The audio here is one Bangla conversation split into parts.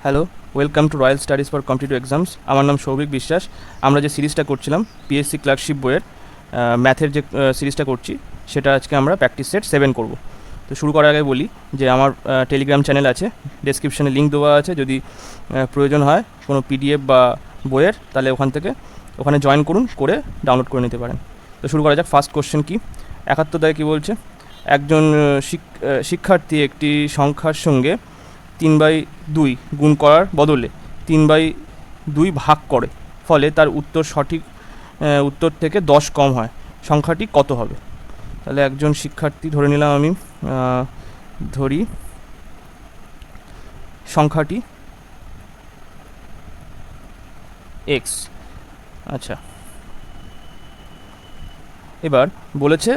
Hello, welcome to royal studies for competitive exams. আমার নাম সৌভিক বিশ্বাস। আমরা যে সিরিজটা করছিলাম পিএসসি ক্লার্কশিপ বইয়ের ম্যাথের যে সিরিজটা করছি, সেটা আজকে আমরা প্র্যাকটিস সেট 7 করব। তো শুরু করার আগে বলি যে আমার টেলিগ্রাম চ্যানেল আছে, ডেসক্রিপশানে লিঙ্ক দেওয়া আছে। যদি প্রয়োজন হয় কোনো পিডিএফ বা বইয়ের, তাহলে ওখানে জয়েন করুন, করে ডাউনলোড করে নিতে পারেন। তো শুরু করা যাক। ফার্স্ট কোশ্চেন কি, 71 কী বলছে? একজন শিক্ষার্থী একটি সংখ্যার সঙ্গে 3/2 গুণ করার বদলে 3/2 ভাগ করে, ফলে তার উত্তর থেকে 10 কম হয়। সংখ্যাটি কত হবে? তাহলে একজন শিক্ষার্থী ধরে নিলাম আমি, ধরি সংখ্যাটি এক্স। আচ্ছা, এবার বলেছে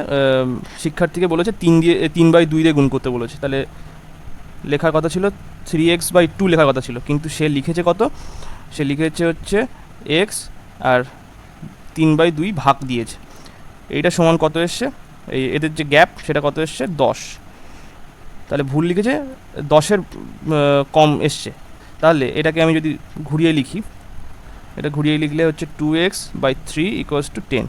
শিক্ষার্থীকে বলেছে 3/2 দিয়ে গুণ করতে বলেছে। তাহলে লেখার কথা ছিল 3x/2 লেখার কথা ছিল, কিন্তু সে লিখেছে কত? সে লিখেছে হচ্ছে এক্স আর 3/2 ভাগ দিয়েছে। এইটা সমান কত এসছে? এদের যে গ্যাপ সেটা কত এসছে? 10। তাহলে ভুল লিখেছে, 10-এর কম এসছে। তাহলে এটাকে আমি যদি ঘুরিয়ে লিখি, এটা ঘুরিয়ে লিখলে হচ্ছে 2x/3 = 10।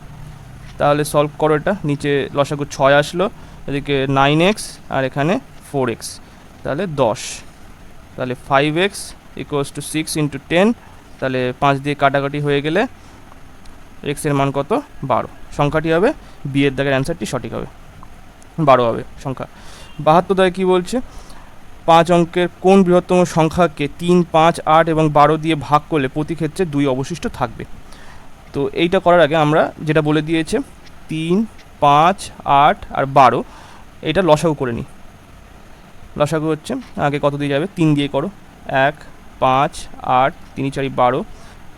তাহলে সলভ করো এটা। নিচে লসাগু 6 আসলো, এদিকে 9x আর এখানে 4x, তাহলে 10। তাহলে 5x = 6 × 10। তাহলে 5 দিয়ে কাটাকাটি হয়ে গেলে এক্সের মান কত? 12। সংখ্যাটি হবে বি এর দাগের অ্যান্সারটি সঠিক হবে, 12 হবে সংখ্যা। 72 কী বলছে? 5 অঙ্কের কোন বৃহত্তম সংখ্যাকে 3, 5, 8 এবং 12 দিয়ে ভাগ করলে প্রতি ক্ষেত্রে 2 অবশিষ্ট থাকবে? তো এইটা করার আগে আমরা যেটা বলে দিয়েছে 3, 5, 8 আর 12, এটা লসাগু করে নিই। লসাগু হচ্ছে আগে কত দিয়ে যাবে? 3 দিয়ে করো। 1, 5, 8, 3, 4, 12।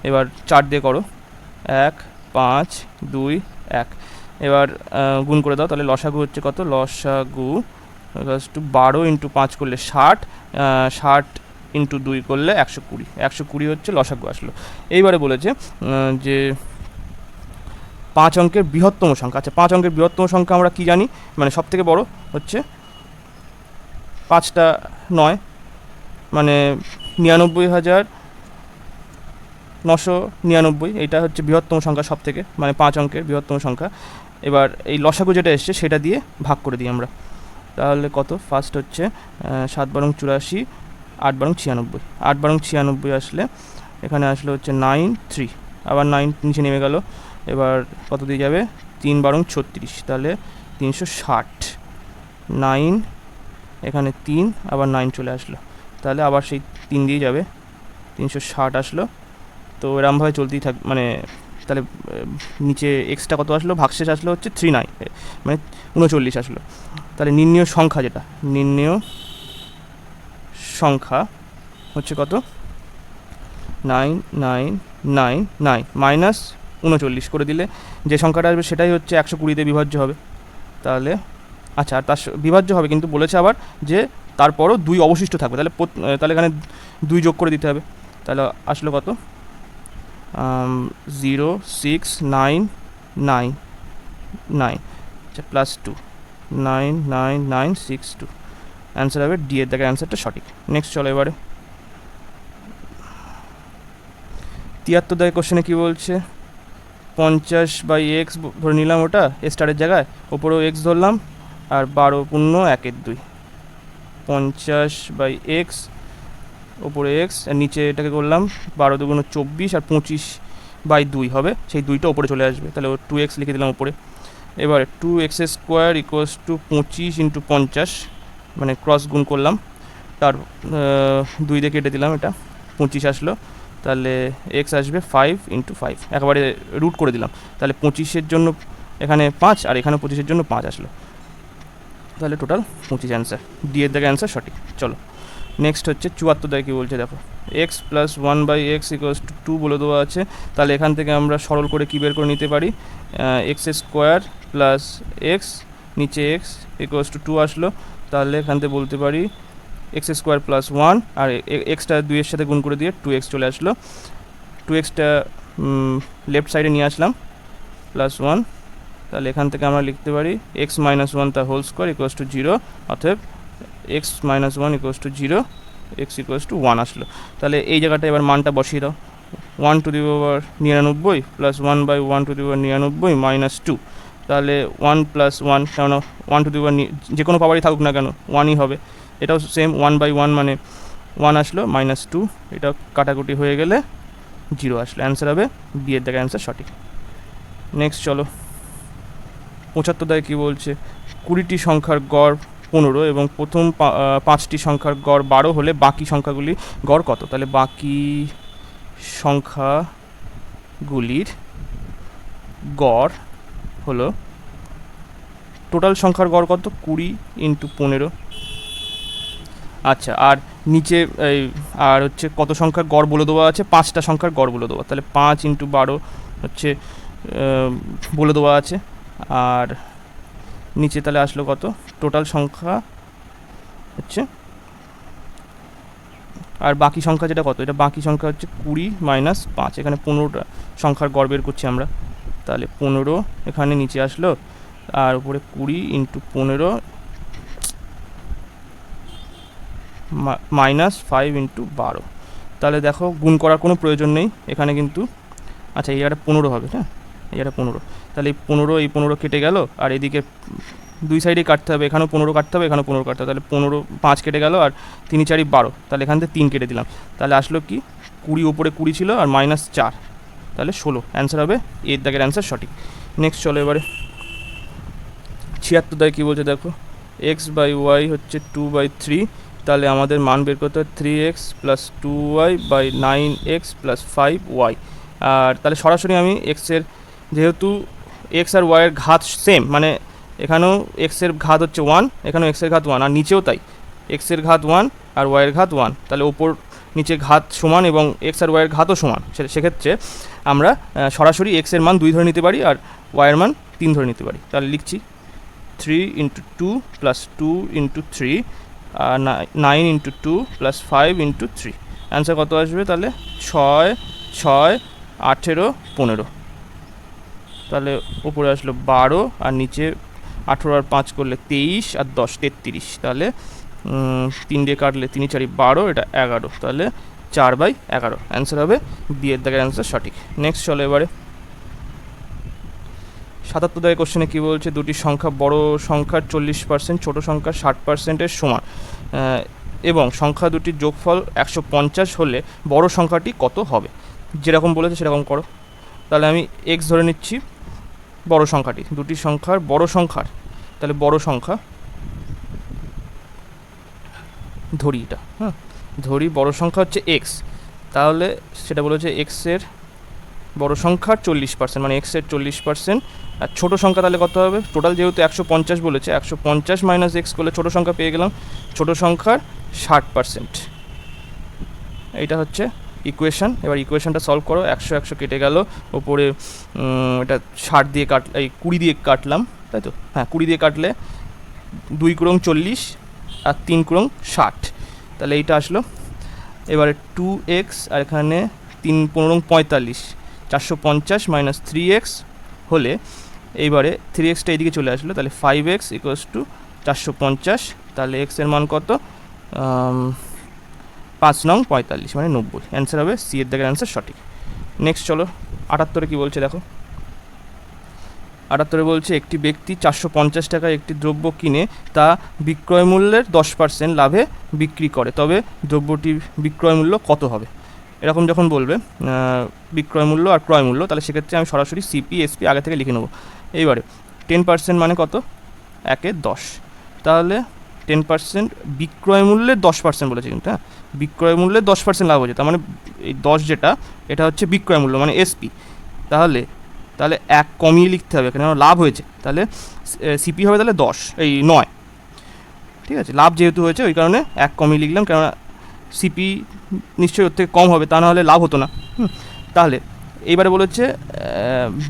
এবার 4 দিয়ে করো। 1, 5, 2, 1। এবার গুণ করে দাও। তাহলে লসাগু হচ্ছে কত? লসাগু 12 × 5 করলে 60, 60 × 2 করলে 120। 120 হচ্ছে লসাগু আসলো। এইবারে বলেছে যে 5 অঙ্কের বৃহত্তম সংখ্যা। আচ্ছা, 5 অঙ্কের বৃহত্তম সংখ্যা আমরা কি জানি? মানে সব থেকে বড় হচ্ছে 5টা 9, মানে 99,999। এইটা হচ্ছে বৃহত্তম সংখ্যা সব থেকে, মানে 5 অঙ্কের বৃহত্তম সংখ্যা। এবার এই লসাগু যেটা এসছে সেটা দিয়ে ভাগ করে দিই আমরা। তাহলে কত? ফার্স্ট হচ্ছে 7 × 84, 8 × 96। 8 × 96 আসলে এখানে আসলে হচ্ছে 93, আবার 9 নিচে নেমে গেল। এবার কত দিয়ে যাবে? 3 × 36, তাহলে 360। 9 এখানে 3, আবার 9 চলে আসলো, তাহলে আবার সেই 3 দিয়ে যাবে, 360 আসলো। তো এরমভাবে চলতেই থাক, মানে তাহলে নিচে এক্সট্রা কত আসলো? ভাগশেষ আসলো হচ্ছে 39, মানে 39 আসলো। তাহলে নির্ণেয় সংখ্যা, যেটা নির্ণেয় সংখ্যা হচ্ছে কত? 9999 মাইনাস 39 করে দিলে যে সংখ্যাটা আসবে সেটাই হচ্ছে 120 দিয়ে বিভাজ্য হবে। তাহলে আচ্ছা, আর তার বিভাজ্য হবে, কিন্তু বলেছে আবার যে তারপরও 2 অবশিষ্ট থাকবে। তাহলে এখানে 2 যোগ করে দিতে হবে। তাহলে আসলো কত? 06999, আচ্ছা, +2, 99962। অ্যান্সার হবে ডি এর দাগের অ্যান্সারটা সঠিক। নেক্সট চলো এবারে 73 কোশ্চেনে কী বলছে? 50/x ধরে নিলাম, ওটা স্টারের জায়গায়, ওপরেও x ধরলাম, আর 12 × 1/2। 50/x, ওপরে x আর নিচে এটাকে করলাম 12 × 2 = 24, আর 25/2 হবে, সেই 2টা ওপরে চলে আসবে। তাহলে 2x লিখে দিলাম ওপরে। এবারে 2x² = 25 × 50, মানে ক্রস গুণ করলাম, তার 2 দিয়ে কেটে দিলাম, এটা 25 আসলো। তাহলে x আসবে 5 × 5, একেবারে রুট করে দিলাম। তাহলে 25-এর জন্য এখানে 5, আর এখানে 25-এর জন্য 5 আসলো। তাহলে টোটাল 25 অ্যান্সার, ডি এর দাগের অ্যান্সার সঠিক। চলো নেক্সট হচ্ছে 74 কী বলছে দেখো। x + 1/x = 2 বলে দেওয়া আছে। তাহলে এখান থেকে আমরা সরল করে কী বের করে নিতে পারি? x² + x, নিচে x = 2 আসলো। তাহলে এখান থেকে বলতে পারি x² + 1, আর এক্সটা 2-এর সাথে গুণ করে দিয়ে 2x চলে আসলো। 2xটা লেফট সাইডে নিয়ে আসলাম, +1। তাহলে এখান থেকে আমরা লিখতে পারি x - 1 তার হোল স্কোয়ার = 0, অতএব x - 1 = 0, এক্স ইকুয়ালস টু 1 আসলো। তাহলে এই জায়গাটা এবার মানটা বসিয়ে দাও, 1 two the power 99 plus 1/1 two the power 99 minus 2, তাহলে 1 প্লাস 1, কেননা 1 টু দি পাওয়ার যে কোনো পাওয়ারই থাকুক না কেন 1ই হবে। এটাও সেম 1/1 মানে 1 আসলো, মাইনাস 2, এটা কাটাকুটি হয়ে গেলে 0 আসলো। অ্যান্সার হবে বি এর দাগের অ্যান্সার সঠিক। নেক্সট চলো 75 দাগে কী বলছে, 20টি সংখ্যার গড় 15 এবং প্রথম 5টি সংখ্যার গড় 12 হলে বাকি সংখ্যাগুলি গড় কত? তাহলে বাকি সংখ্যাগুলির গড় হলো, টোটাল সংখ্যার গড় কত? 20 ইন্টু 15। আচ্ছা, আর নিচে এই আর হচ্ছে কত সংখ্যার গড় বলে দেওয়া আছে? 5টা সংখ্যার গড় বলে দেওয়া, তাহলে 5 ইন্টু 12 হচ্ছে বলে দেওয়া আছে। আর নিচে তাহলে আসলো কত? টোটাল সংখ্যা হচ্ছে, আর বাকি সংখ্যা যেটা কত? এটা বাকি সংখ্যা হচ্ছে 20 মাইনাস 5, এখানে 15টা সংখ্যার গড় বের করছি আমরা, তাহলে 15 এখানে নিচে আসলো, আর উপরে 20 ইন্টু 15 মাইনাস 5 ইন্টু 12। তাহলে দেখো গুণ করার কোনো প্রয়োজন নেই এখানে কিন্তু। আচ্ছা, এই জায়গাটা 15 হবে, হ্যাঁ এই জায়গাটা 15, তাহলে এই 15 কেটে গেল, আর এদিকে দুই সাইডেই কাটতে হবে, এখানেও 15 কাটতে হবে, এখানেও 15 কাটতে হবে, তাহলে 15 5 কেটে গেল, আর 3 4 12, তাহলে এখান থেকে 3 কেটে দিলাম, তাহলে আসলো কি 20, ওপরে 20 ছিল আর মাইনাস 4, তাহলে 16। অ্যান্সার হবে এর দাগের অ্যান্সার সঠিক। নেক্সট চলো এবারে 76 দাগে কী বলছে দেখো, x/y হচ্ছে 2/3, তাহলে আমাদের মান বের করতে হয় 3x plus 2y by 9x plus 5y। আর তাহলে সরাসরি আমি এক্সের, যেহেতু এক্স আর ওয়াইয়ের ঘাত সেম, মানে এখানেও এক্সের ঘাত হচ্ছে 1, এখানেও এক্সের ঘাত 1, আর নিচেও তাই, এক্সের ঘাত 1 আর ওয়াইয়ের ঘাত 1, তাহলে ওপর নিচে ঘাত সমান এবং এক্স আর ওয়াইয়ের ঘাতও সমান। সেক্ষেত্রে আমরা সরাসরি এক্সের মান 2 ধরে নিতে পারি আর ওয়াইয়ের মান 3 ধরে নিতে পারি। তাহলে লিখছি 3 into 2 plus 2 into 3, 9 into 2 plus 5 into 3। Answer কত আসবে? তাহলে 6 6 18 15, তাহলে উপরে আসলো 12, আর নিচে 18 আর 5 করলে 23, আর 10 33, তাহলে 3 দিয়ে কাটলে 3 4 12, এটা 11, তাহলে 4/11। অ্যান্সার হবে বি এর দাগের অ্যান্সার সঠিক। নেক্সট চলো এবারে 77 দাগের কোশ্চেনে কী বলছে, দুটি সংখ্যা বড় সংখ্যার 40%, ছোটো সংখ্যার 60%-এর সমান, এবং সংখ্যা দুটির যোগফল 150 হলে বড় সংখ্যাটি কত হবে? যেরকম বলেছে সেরকম করো। তাহলে আমি এক্স ধরে নিচ্ছি বড় সংখ্যাটি, দুটি সংখ্যার বড় সংখ্যার, তাহলে বড় সংখ্যা ধরি, এটা হ্যাঁ ধরি বড় সংখ্যা হচ্ছে এক্স, তাহলে সেটা বলেছে এক্সের বড় সংখ্যার 40%, মানে এক্সের 40%, আর ছোটো সংখ্যা তাহলে কত হবে? টোটাল যেহেতু 150 বলেছে, 150 মাইনাস এক্স করলে ছোটো সংখ্যা পেয়ে গেলাম, ছোটো সংখ্যার 60%। এইটা হচ্ছে ইকুয়েশান। এবার ইকুয়েশানটা সলভ করো, 100 100 কেটে গেল, ওপরে এটা 60 দিয়ে এই 20 দিয়ে কাটলাম, তাই তো, হ্যাঁ 20 দিয়ে কাটলে 2 গুণ 40 আর 3 গুণ 60, তাহলে এইটা আসলো। এবারে 2x আর এখানে 3 15 45, 450 মাইনাস 3x হলে, এইবারে 3xটা এদিকে চলে আসলো, তাহলে 5x ইকুয়ালস টু 450, তাহলে x এর মান কত? 5 নং 45 মানে 90। অ্যান্সার হবে সি এর দাগের অ্যান্সার সঠিক। নেক্সট চলো 78 কী বলছে দেখো, 78 বলছে একটি ব্যক্তি 450 টাকায় একটি দ্রব্য কিনে তা বিক্রয় মূল্যের 10% লাভে বিক্রি করে, তবে দ্রব্যটির বিক্রয় মূল্য কত হবে? এরকম যখন বলবে বিক্রয় মূল্য আর ক্রয় মূল্য, তাহলে সেক্ষেত্রে আমি সরাসরি সিপি এসপি আগে থেকে লিখে নেবো। এইবারে 10% মানে কত? 1 এর 10, তাহলে 10% বিক্রয় মূল্যের 10% বলেছে কিন্তু, হ্যাঁ বিক্রয় মূল্যের 10% লাভ হয়েছে, তার মানে এই 10 যেটা এটা হচ্ছে বিক্রয় মূল্য মানে এসপি, তাহলে 1 কমিয়ে লিখতে হবে, কেন লাভ হয়েছে, তাহলে সিপি হবে তাহলে 10 এই 9, ঠিক আছে, লাভ যেহেতু হয়েছে ওই কারণে 1 কমিয়ে লিখলাম, কেননা সিপি নিশ্চয়ই ওর থেকে কম হবে, তা না হলে লাভ হতো না। তাহলে এইবারে বলেছে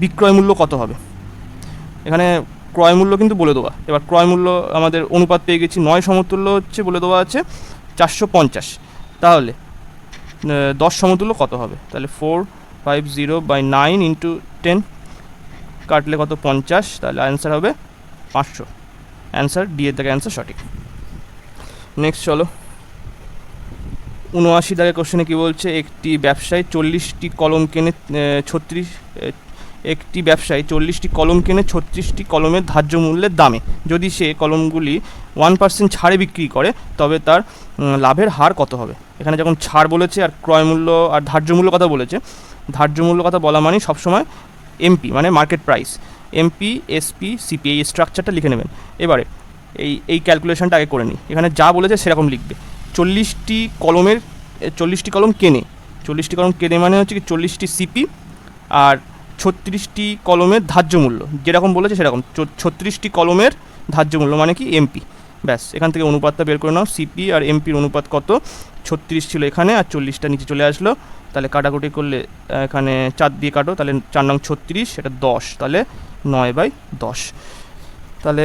বিক্রয় মূল্য কত হবে, এখানে ক্রয় মূল্য কিন্তু বলে দেওয়া, এবার ক্রয় মূল্য আমাদের অনুপাত পেয়ে গেছি, 9 সমতুল্য হচ্ছে বলে দেওয়া আছে 450, তাহলে 10 সমতুল্য কত হবে? তাহলে 450/9 ইন্টু 10 কাটলে কত? 50, তাহলে অ্যান্সার হবে 500। অ্যান্সার ডি এর দাগের অ্যান্সার সঠিক। নেক্সট চলো 79 দাগের কোশ্চেনে কী বলছে, একটি ব্যবসায়ী 40টি কলম কেনে 40টি কলম কেনে 36টি কলমের ধার্য মূল্যের দামে। যদি সে কলমগুলি 1% ছাড়ে বিক্রি করে তবে তার লাভের হার কত হবে। এখানে যখন ছাড় বলেছে আর ক্রয় মূল্য আর ধার্য মূল্য কথা বলেছে, ধার্য মূল্য কথা বলা মানে সবসময় এমপি মানে market price, MP SP CP এই স্ট্রাকচারটা লিখে নেবেন। এবারে এই ক্যালকুলেশনটা আগে করে নিই। এখানে যা বলেছে সেরকম লিখবে। 40টি কলম কেনে, 40টি কলম কেনে মানে হচ্ছে কি 40টি সিপি আর 36টি কলমের ধার্য মূল্য, যেরকম বলেছে সেরকম 36টি কলমের ধার্য মূল্য মানে কি এমপি। ব্যাস, এখান থেকে অনুপাতটা বের করে নাও। সিপি আর এমপির অনুপাত কত, 36 ছিল এখানে আর 40টা নিচে চলে আসলো। তাহলে কাটাকুটি করলে এখানে 4 দিয়ে কাটো, তাহলে 4 নং 36, এটা 10, তাহলে 9/10। তাহলে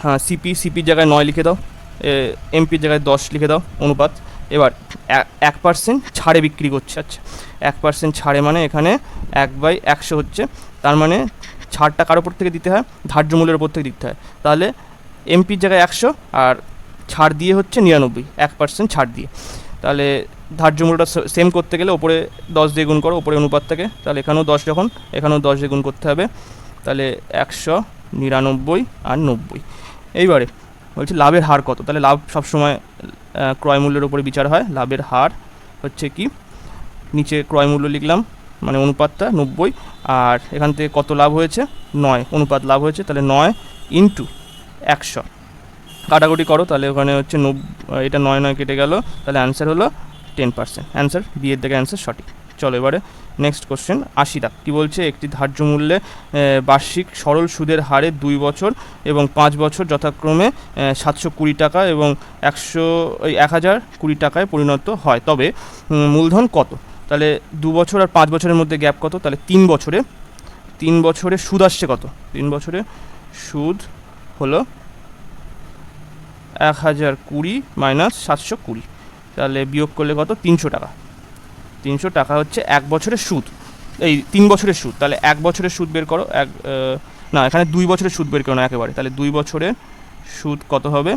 হ্যাঁ, সিপির জায়গায় 9 লিখে দাও, এমপির জায়গায় 10 লিখে দাও অনুপাত। এবার 1% ছাড়ে বিক্রি করছে। আচ্ছা, 1% ছাড়ে মানে এখানে 1/100 হচ্ছে, তার মানে ছাড়টা কার ওপর থেকে দিতে হয়, ধার্য মূল্যের ওপর থেকে দিতে হয়। তাহলে এমপির জায়গায় 100 আর ছাড় দিয়ে হচ্ছে 99, 1% ছাড় দিয়ে। তাহলে ধার্য মূল্যটা সেম করতে গেলে ওপরে 10 দিয়ে গুণ করো, ওপরে অনুপাত থেকে, তাহলে এখানেও 10, যখন এখানেও 10 দিয়ে গুণ করতে হবে, তাহলে 100, 99 আর 90। এইবারে বলছি লাভের হার কত। তাহলে লাভ সবসময় ক্রয় মূল্যের উপরে বিচার হয়। লাভের হার হচ্ছে কি, নিচে ক্রয় মূল্য লিখলাম মানে অনুপাতটা 90, আর এখান থেকে কত লাভ হয়েছে, 9 অনুপাত লাভ হয়েছে, তাহলে 9 × 100। কাটাকুটি করো, তাহলে ওখানে হচ্ছে 90, এটা 9 কেটে গেল, তাহলে অ্যান্সার হলো 10%। অ্যান্সার বি এর দিকে অ্যান্সার সঠিক। চলো এবারে নেক্সট কোশ্চেন 80 দাগ। কী বলছে, একটি ধার্য মূল্যে বার্ষিক সরল সুদের হারে 2 বছর এবং 5 বছর যথাক্রমে 720 টাকা এবং 1020 টাকায় পরিণত হয়, তবে মূলধন কত। তাহলে 2 বছর আর 5 বছরের মধ্যে গ্যাপ কত, তাহলে 3 বছরে সুদ আসছে কত, 3 বছরে সুদ হলো 1020 মাইনাস 720, তাহলে বিয়োগ করলে কত, 300 টাকা। 300 টাকা হচ্ছে 1 বছরের সুদ, এই 3 বছরের সুদ। তাহলে 1 বছরের সুদ বের করো, না এখানে 2 বছরের সুদ বের করো না একেবারে। তাহলে 2 বছরের সুদ কত হবে,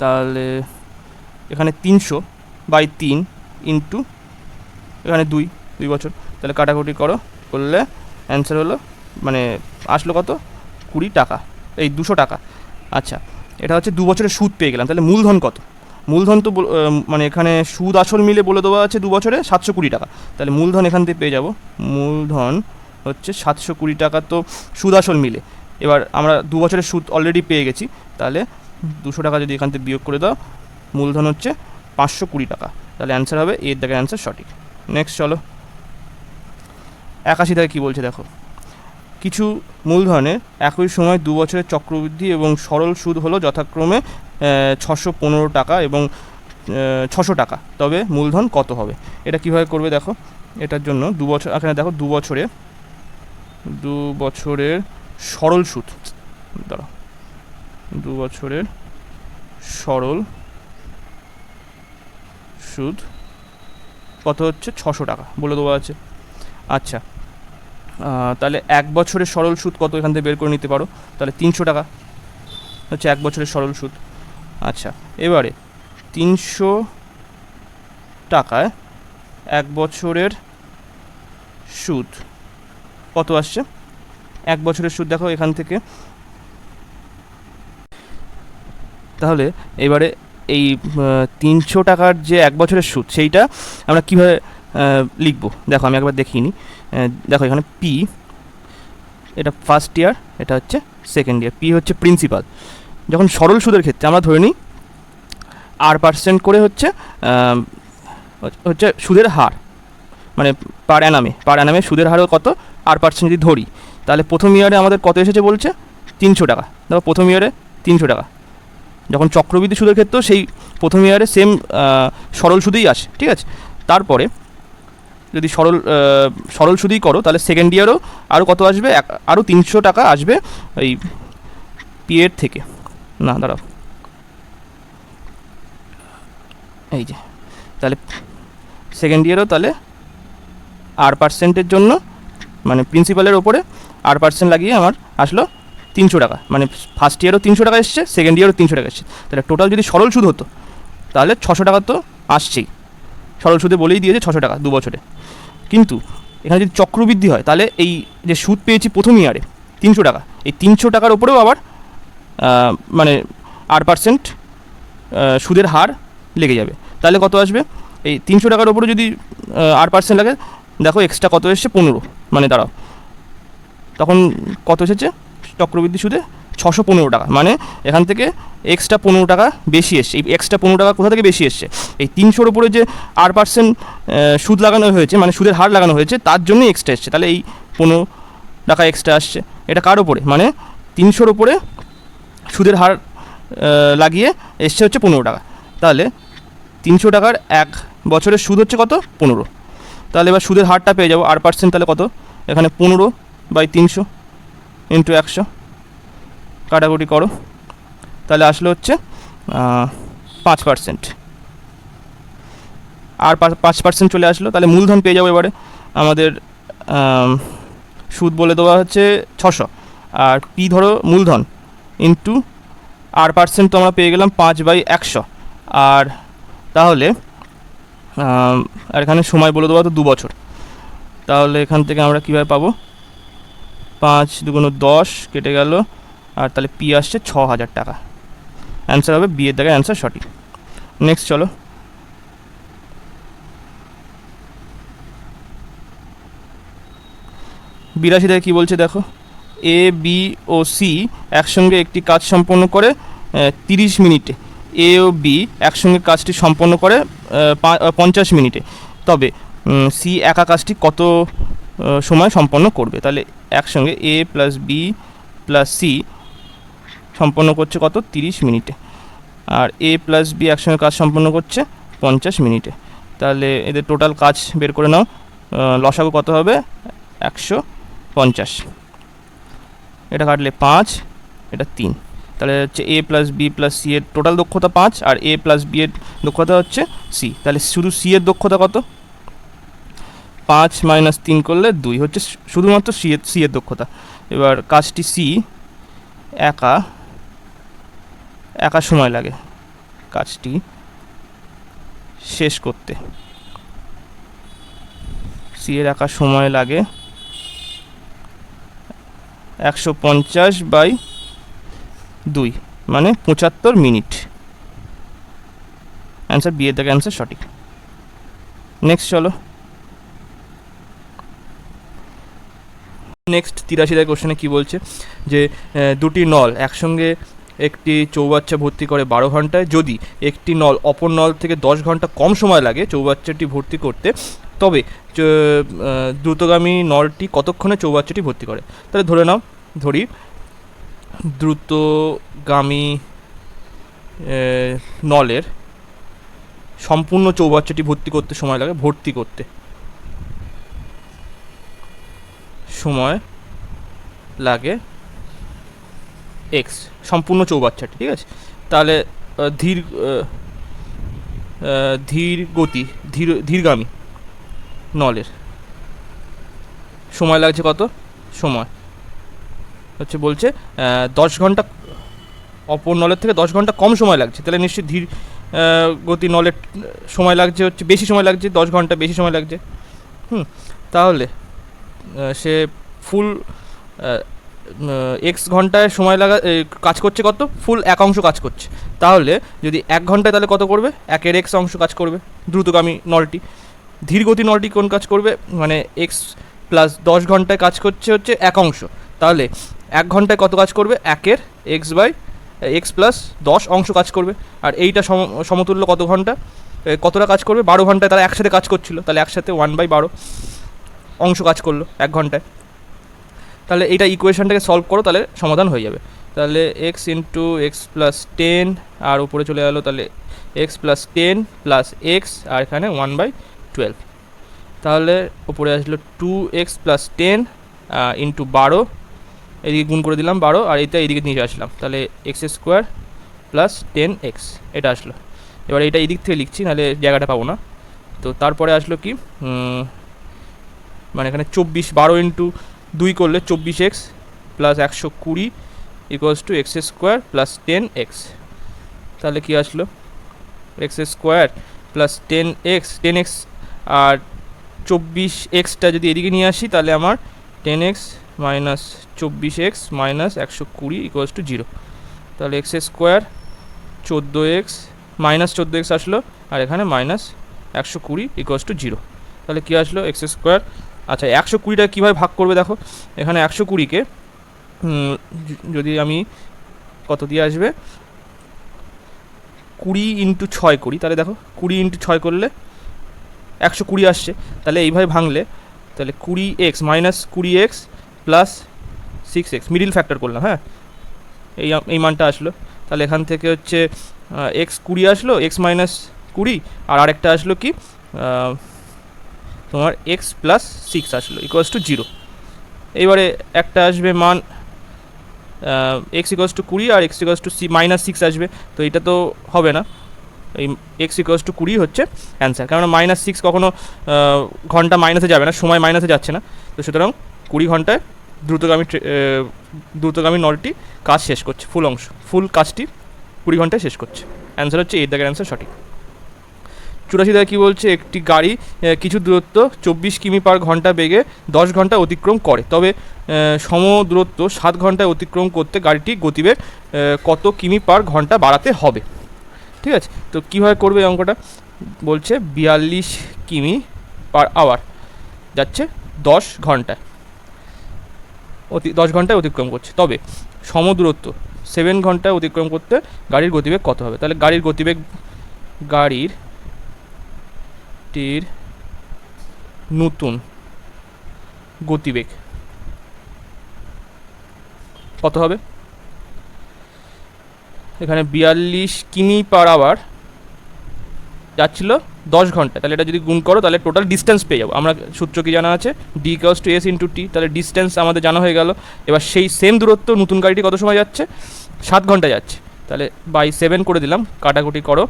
তাহলে এখানে 300/3 ইন্টু এখানে 2 বছর, তাহলে কাটাকুটি করলে অ্যান্সার হলো মানে আসলো কত, 20 টাকা, এই 200 টাকা। আচ্ছা, এটা হচ্ছে 2 বছরের সুদ পেয়ে গেলাম। তাহলে মূলধন কত, মূলধন তো মানে এখানে সুদ আসল মিলে বলে দেওয়া আছে 2 বছরে 720 টাকা। তাহলে মূলধন এখান থেকে পেয়ে যাব, মূলধন হচ্ছে 720 টাকা, তো সুদ আসল মিলে। এবার আমরা 2 বছরের সুদ অলরেডি পেয়ে গেছি, তাহলে 200 টাকা যদি এখান থেকে বিয়োগ করে দাও, মূলধন হচ্ছে 520 টাকা। তাহলে অ্যান্সার হবে এর দিকে অ্যান্সার সঠিক। নেক্সট চলো 81 থেকে কী বলছে দেখো, কিছু মূলধনের একই সময় 2 বছরের চক্রবৃদ্ধি এবং সরল সুদ হলো যথাক্রমে 615 টাকা এবং 600 টাকা, তবে মূলধন কত হবে। এটা কিভাবে করবে দেখো, এটার জন্য 2 বছর, এখানে দেখো 2 বছরের সরল সুদ, দাঁড়াও, 2 বছরের সরল সুদ কত হচ্ছে, 600 টাকা বলে দেওয়া আছে। আচ্ছা, তাহলে 1 বছরের সরল সুদ কত এখান থেকে বের করে নিতে পারো, তাহলে 300 টাকা হচ্ছে 1 বছরের সরল সুদ। আচ্ছা, এবারে 300 টাকায় 1 বছরের সুদ কত আসছে, 1 বছরের সুদ দেখো এখান থেকে। তাহলে এবারে এই 300 টাকার যে 1 বছরের সুদ, সেইটা আমরা কীভাবে লিখবো দেখো, আমি একবার দেখিয়ে নিই। দেখো এখানে পি, এটা ফার্স্ট ইয়ার, এটা হচ্ছে সেকেন্ড ইয়ার। পি হচ্ছে প্রিন্সিপাল। যখন সরল সুদের ক্ষেত্রে আমরা ধরে নিই R% করে হচ্ছে সুদের হার, মানে পার অ্যানামে সুদের হারও কত, R% যদি ধরি, তাহলে প্রথম ইয়ারে আমাদের কত এসেছে বলছে, 300 টাকা। দেখো প্রথম ইয়ারে 300 টাকা, যখন চক্রবৃদ্ধি সুদের ক্ষেত্রেও সেই প্রথম ইয়ারে সেম সরল সুদেই আসে, ঠিক আছে। তারপরে যদি সরল সুদেই করো, তাহলে সেকেন্ড ইয়ারও আরও কত আসবে, আরও 300 টাকা আসবে এই পি এর থেকে। না দাঁড়াও, এই যে, তাহলে সেকেন্ড ইয়ারও তাহলে R%-এর জন্য মানে প্রিন্সিপালের ওপরে R% লাগিয়ে আমার আসলো 300 টাকা, মানে ফার্স্ট ইয়ারও 300 টাকা এসছে, সেকেন্ড ইয়ারও 300 টাকা এসছে। তাহলে টোটাল যদি সরল সুদ হতো, তাহলে 600 টাকা তো আসছেই, সরল সুদে বলেই দিয়েছে 600 টাকা 2 বছরে। কিন্তু এখানে যদি চক্রবৃদ্ধি হয় তাহলে এই যে সুদ পেয়েছি প্রথম ইয়ারে 300 টাকা, এই 300 টাকার ওপরেও আবার মানে 8% সুদের হার লেগে যাবে। তাহলে কত আসবে? এই 300 টাকার ওপরে যদি 8% লাগে, দেখো এক্সট্রা কত এসছে 15, মানে দাঁড়াও তখন কত এসেছে চক্রবৃদ্ধি সুদে 615 টাকা, মানে এখান থেকে এক্সট্রা 15 টাকা বেশি এসছে। এই এক্সট্রা 15 টাকা কোথা থেকে বেশি এসছে? এই 300-র উপরে যে 8% সুদ লাগানো হয়েছে, মানে সুদের হার লাগানো হয়েছে, তার জন্যই এক্সট্রা এসছে। তাহলে এই 15 টাকা এক্সট্রা আসছে। এটা কার ওপরে? মানে 300-র উপরে সুদের হার লাগিয়ে এসছে হচ্ছে 15 টাকা। তাহলে 300 টাকার 1 বছরের সুদ হচ্ছে কত? 15। তাহলে এবার সুদের হারটা পেয়ে যাবো 8%, তাহলে কত? এখানে 15/300 ইন্টু 100, কাটাকুটি করো, তাহলে আসলে হচ্ছে 5%। আর 5% চলে আসলো। তাহলে মূলধন পেয়ে যাবো এবারে। আমাদের সুদ বলে দেওয়া হচ্ছে 600, আর পি ধরো মূলধন ইন্টু 8% তো আমরা পেয়ে গেলাম 5/100। আর তাহলে আর এখানে সময় বলে দেওয়া তো 2 বছর। তাহলে এখান থেকে আমরা কীভাবে পাবো? 5 2 10 কেটে গেল, আর তাহলে পি আসছে 6000 টাকা। অ্যান্সার হবে বি এর জায়গায় অ্যান্সার সঠিক। নেক্সট চলো, বিরাশি থেকে কী বলছে দেখো। এ বি ও সি একসঙ্গে একটি কাজ সম্পন্ন করে 30 মিনিটে, এ ও বি একসঙ্গে কাজটি সম্পন্ন করে 50 মিনিটে, তবে সি একা কাজটি কত সময় সম্পন্ন করবে? তাহলে একসঙ্গে এ প্লাস বি প্লাস সি সম্পন্ন করছে কত? 30 মিনিটে, আর এ প্লাস বি একসঙ্গে কাজ সম্পন্ন করছে 50 মিনিটে। তাহলে এদের টোটাল কাজ বের করে নাও। লসাগু কত হবে? 150। এটা কাটলে 5, এটা 3। তাহলে হচ্ছে এ প্লাস বি প্লাস সি এর টোটাল দক্ষতা 5, আর এ প্লাস বি এর দক্ষতা হচ্ছে সি। তাহলে শুধু সি এর দক্ষতা কত? 5 - 3 করলে 2 হচ্ছে শুধুমাত্র সি এর দক্ষতা। এবার কাজটি সি একা সময় লাগে কাজটি শেষ করতে। সি এর একা সময় লাগে 150/2, মানে 75 মিনিট। অ্যান্সার বি এর জায়গায় অ্যান্সার সঠিক। নেক্সট চলো, নেক্সট 83 কোশ্চেনে কী বলছে যে দুটি নল একসঙ্গে একটি চৌবাচ্চা ভর্তি করে 12 ঘন্টায়, যদি একটি নল অপর নল থেকে 10 ঘন্টা কম সময় লাগে চৌবাচ্চাটি ভর্তি করতে, তবে দ্রুতগামী নলটি কতক্ষণে চৌবাচ্চাটি ভর্তি করে? তাহলে ধরি দ্রুতগামী নলের সম্পূর্ণ চৌবাচ্চাটি ভর্তি করতে সময় লাগে, সময় লাগে এক্স, সম্পূর্ণ চৌবাচ্চাটি, ঠিক আছে। তাহলে ধীরগামী নলের সময় লাগছে কত? সময় হচ্ছে বলছে 10 ঘন্টা, অপর নলের থেকে 10 ঘন্টা কম সময় লাগছে, তাহলে নিশ্চয়ই ধীর গতি নলের সময় লাগছে হচ্ছে বেশি সময় লাগছে, 10 ঘন্টা বেশি সময় লাগছে। তাহলে সে ফুল এক্স ঘন্টায় সময় কাজ করছে কত? ফুল 1 অংশ কাজ করছে। তাহলে যদি 1 ঘন্টায় তাহলে কত করবে? 1 এক্স অংশ কাজ করবে দ্রুতগামী নলটি। ধীরগতি নলটি কোন কাজ করবে? মানে এক্স প্লাস 10 ঘন্টায় কাজ করছে হচ্ছে 1 অংশ, তাহলে 1 ঘন্টায় কত কাজ করবে? 1 এক্স প্লাস 10 অংশ কাজ করবে। আর এইটা সমতুল্য কত ঘন্টা, কতটা কাজ করবে? 12 ঘন্টায় তারা একসাথে কাজ করছিল, তাহলে একসাথে 1/12 অংশ কাজ করলো 1 ঘন্টায়। তাহলে এইটা ইকুয়েশনটাকে সলভ করো, তাহলে সমাধান হয়ে যাবে। তাহলে এক্স ইন্টু এক্স প্লাস 10, আর উপরে চলে গেলো, তাহলে এক্স প্লাস 10 প্লাস এক্স, আর এখানে 1/12। তাহলে উপরে আসলো 2x প্লাস 10 ইন্টু 12, এদিকে গুণ করে দিলাম 12, আর এইটা এইদিকে নিয়ে আসলাম, তাহলে x² প্লাস 10x, এটা আসলো। এবার এটা এই দিক থেকে লিখছি, নাহলে জায়গাটা পাবো না। তো তারপরে আসলো কি, মানে এখানে 24, 12 ইন্টু 2 করলে 24x plus 120 equals to x² plus 10x। তাহলে কি আসলো? এক্স স্কোয়ার প্লাস 10x আর 24xটা যদি এদিকে নিয়ে আসি তাহলে আমার 10x minus 24x minus 120 equals to 0। তাহলে x square 14x minus 14x আসলো আর এখানে মাইনাস 120 ইকুয়ালস টু 0। তাহলে কী আসলো এক্স স্কোয়ার। আচ্ছা 120টা কীভাবে ভাগ করবে দেখো, এখানে 120কে যদি আমি কত দিয়ে আসবে 20 ইন্টু 6 করি, তাহলে দেখো 20 ইন্টু 6 করলে 120 আসছে। তাহলে এইভাবে ভাঙলে তাহলে 20x minus 20x plus 6x middle factor করলাম, হ্যাঁ এই মানটা আসলো। তাহলে এখান থেকে হচ্ছে x 20 আসলো, x মাইনাস 20 আর আরেকটা আসলো কি তোমার x প্লাস 6 আসলো ইকুয়ালস টু 0। এইবারে একটা আসবে মান x ইকুয়ালস টু 20 আর x ইকুয়ালস টু মাইনাস 6 আসবে, তো এটা তো হবে না। এই x ইকুয়ালস টু 20 হচ্ছে অ্যান্সার, কারণ মাইনাস 6 কখনো ঘন্টা মাইনাসে যাবে না, সময় মাইনাসে যাচ্ছে না, তো সুতরাং 20 ঘন্টায় দ্রুতগামী নলটি কাজ শেষ করছে, ফুল কাজটি 20 ঘন্টায় শেষ করছে। অ্যান্সার হচ্ছে এই দাগের অ্যান্সার সঠিক। 84 দাগে কী বলছে, একটি গাড়ি কিছু দূরত্ব 24 কিমি পার ঘন্টা বেগে 10 ঘন্টা অতিক্রম করে, তবে সম দূরত্ব 7 ঘন্টায় অতিক্রম করতে গাড়িটি গতিবেগ কত কিমি পার ঘন্টা বাড়াতে হবে। ঠিক আছে, তো কীভাবে করবে এই অঙ্কটা, বলছে 42 কিমি পার আওয়ার যাচ্ছে 10 ঘন্টায় 10 ঘন্টায় অতিক্রম করছে, তবে সমদূরত্ব 7 ঘন্টায় অতিক্রম করতে গাড়ির গতিবেগ কত হবে। তাহলে গাড়ির নতুন গতিবেগ কত হবে, এখানে 42 কিমি পার আওয়ার যাচ্ছিল 10 ঘন্টা, তাহলে এটা যদি গুণ করো তাহলে টোটাল ডিস্টেন্স পেয়ে যাবো। আমরা সূত্র কি জানা আছে, D equals to S into T, তাহলে ডিস্টেন্স আমাদের জানা হয়ে গেল। এবার সেই সেম দূরত্ব নতুন গাড়িটি কত সময় যাচ্ছে, 7 ঘন্টা যাচ্ছে, তাহলে বাই 7 করে দিলাম, কাটাকুটি করো,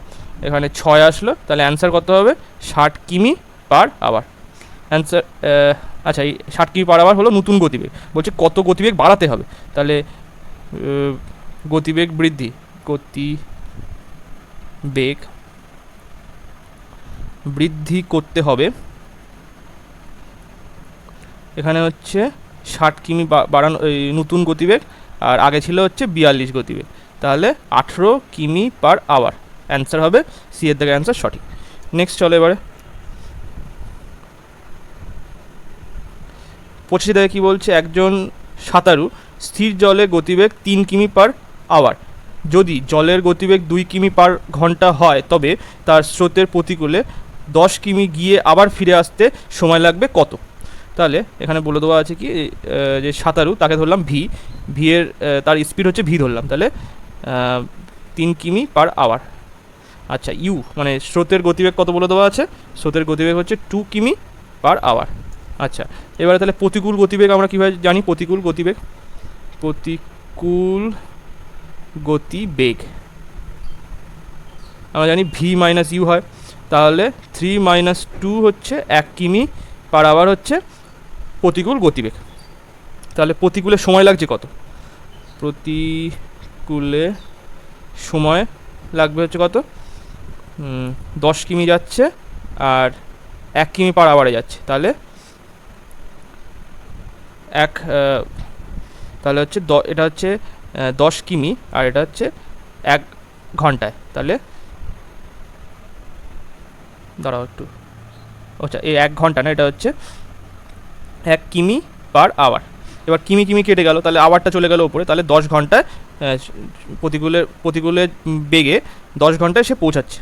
এখানে 6 আসলো, তাহলে অ্যান্সার কত হবে 60 কিমি পার আওয়ার। অ্যান্সার আচ্ছা এই 60 কিমি পার আওয়ার হলো নতুন গতিবেগ, বলছে কত গতিবেগ বাড়াতে হবে, তাহলে গতিবেগ বৃদ্ধি করতে হবে, এখানে হচ্ছে 60 কিমি বাড়ানো নতুন গতিবেগ আর আগে ছিল হচ্ছে 42 গতিবেগ, তাহলে 18 কিমি পার আওয়ার। অ্যান্সার হবে সি এর দাগের অ্যান্সার সঠিক। নেক্সট চলো এবারে 25 দাগে কী বলছে, একজন সাঁতারু স্থির জলে গতিবেগ 3 কিমি পার আওয়ার, যদি জলের গতিবেগ 2 কিমি পার ঘন্টা হয় তবে তার স্রোতের প্রতিকূলে 10 কিমি গিয়ে আবার ফিরে আসতে সময় লাগবে কত। তাহলে এখানে বলে দেওয়া আছে কি যে সাঁতারু, তাকে ধরলাম ভি এর তার স্পিড হচ্ছে ভি ধরলাম, তাহলে 3 কিমি পার আওয়ার। আচ্ছা ইউ মানে স্রোতের গতিবেগ কত বলে দেওয়া আছে, স্রোতের গতিবেগ হচ্ছে 2 কিমি পার আওয়ার। আচ্ছা এবারে তাহলে প্রতিকূল গতিবেগ আমরা কীভাবে জানি, প্রতিকূল গতিবেগ আমরা জানি ভি মাইনাস ইউ হয়, তাহলে 3 মাইনাস 2 হচ্ছে 1 কিমি পার আওয়ার হচ্ছে প্রতিকূল গতিবেগ। তাহলে প্রতিকূলে সময় লাগছে কত, প্রতিকূলে সময় লাগবে হচ্ছে কত, 10 কিমি যাচ্ছে আর 1 কিমি পার আওয়ারে যাচ্ছে, তাহলে তাহলে হচ্ছে এটা হচ্ছে 10 কিমি আর এটা হচ্ছে 1 ঘন্টায়, তাহলে দাঁড়াও একটু, আচ্ছা এই 1 ঘন্টা না, এটা হচ্ছে 1 কিমি পার আওয়ার। এবার কিমি কেটে গেল, তাহলে আওয়ারটা চলে গেল উপরে, তাহলে 10 ঘন্টায় প্রতিকূলে বেগে 10 ঘন্টায় সে পৌঁছাচ্ছে,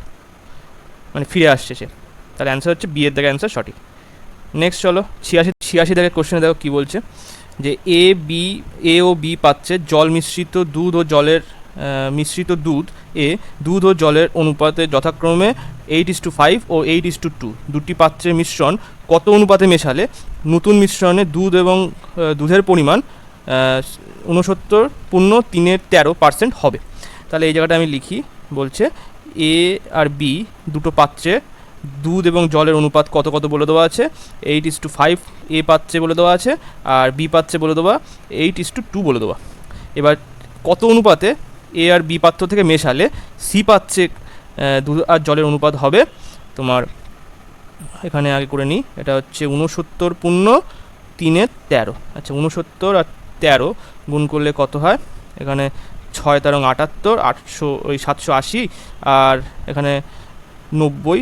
মানে ফিরে আসছে সে, তাহলে অ্যান্সার হচ্ছে বি এর দাগের অ্যান্সার সঠিক। নেক্সট চলো 86 দাগের কোশ্চেনে দেখো কী বলছে, যে এ ও বি পাত্রে জল মিশ্রিত দুধ ও জলের দুধ ও জলের অনুপাতে যথাক্রমে 8:5 ও 8:2, দুটি পাত্রের মিশ্রণ কত অনুপাতে মেশালে নতুন মিশ্রণে দুধ এবং দুধের পরিমাণ 69.313% হবে। তাহলে এই জায়গাটা আমি লিখি, বলছে এ আর বি দুটো পাত্রে দুধ এবং জলের অনুপাত কত বলে দেওয়া আছে, 8:5 এ পাত্রে বলে দেওয়া আছে আর বি পাত্রে বলে দেওয়া 8:2 বলে দেওয়া। এবার কত অনুপাতে এ আর বি পাত্র থেকে মেশালে সি পাত্রে দুধ আর জলের অনুপাত হবে তোমার, এখানে আগে করে নিই, এটা হচ্ছে 69/3 আচ্ছা 69 আর 13 গুণ করলে কত হয়, এখানে 6×13 = 800, ওই 780, আর এখানে 90,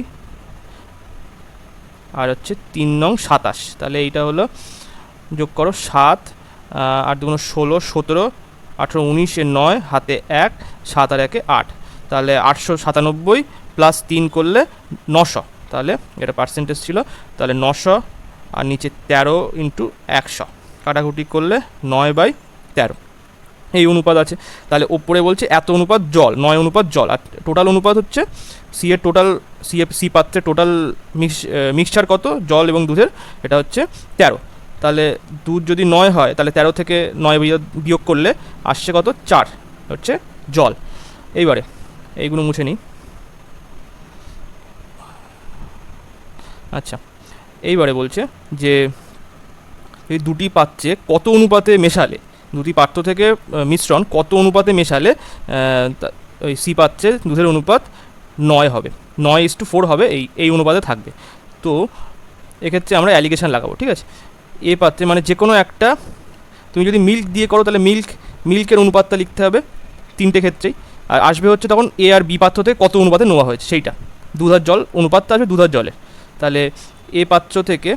আর হচ্ছে 3 নং 27। তাহলে এইটা হলো, যোগ করো 7, 8 2 16, 17, 18 19 এর 9, হাতে 1, 7 আর 1 8, তাহলে 897 প্লাস 3 করলে 900, তাহলে এটা পার্সেন্টেজ ছিল, তাহলে 900 আর নিচে 13 × 100, কাটাকুটি করলে 9/13 এই অনুপাত আছে। তাহলে ওপরে বলছে এত অনুপাত জল, 9 অনুপাত জল, আর টোটাল অনুপাত হচ্ছে সি এর টোটাল, সি পাত্রে টোটাল মিক্সচার কত জল এবং দুধের, এটা হচ্ছে 13। তাহলে দুধ যদি 9 হয় তাহলে 13 থেকে 9 বিয়োগ করলে আসছে কত, 4 হচ্ছে জল। এইবারে এইগুলো মুছে নিই। আচ্ছা, এইবারে বলছে যে এই দুটি পাত্রে কত অনুপাতে মেশালে, দুটি পাত্র থেকে মিশ্রণ কত অনুপাতে মেশালে ওই সি পাত্রে দুধের অনুপাত 9 হবে, 9:4 হবে, এই অনুপাতে থাকবে। তো এক্ষেত্রে আমরা অ্যালিগেশন লাগাবো, ঠিক আছে। এ পাত্রে মানে যে কোনো একটা, তুমি যদি মিল্ক দিয়ে করো তাহলে মিল্কের অনুপাতটা লিখতে হবে তিনটে ক্ষেত্রেই, আর আসবে হচ্ছে তখন এ আর বি পাত্র থেকে কত অনুপাতে নেওয়া হয়েছে সেইটা, দুধ আর জল অনুপাতটা আসবে দুধ আর জলের। তাহলে এ পাত্র থেকে,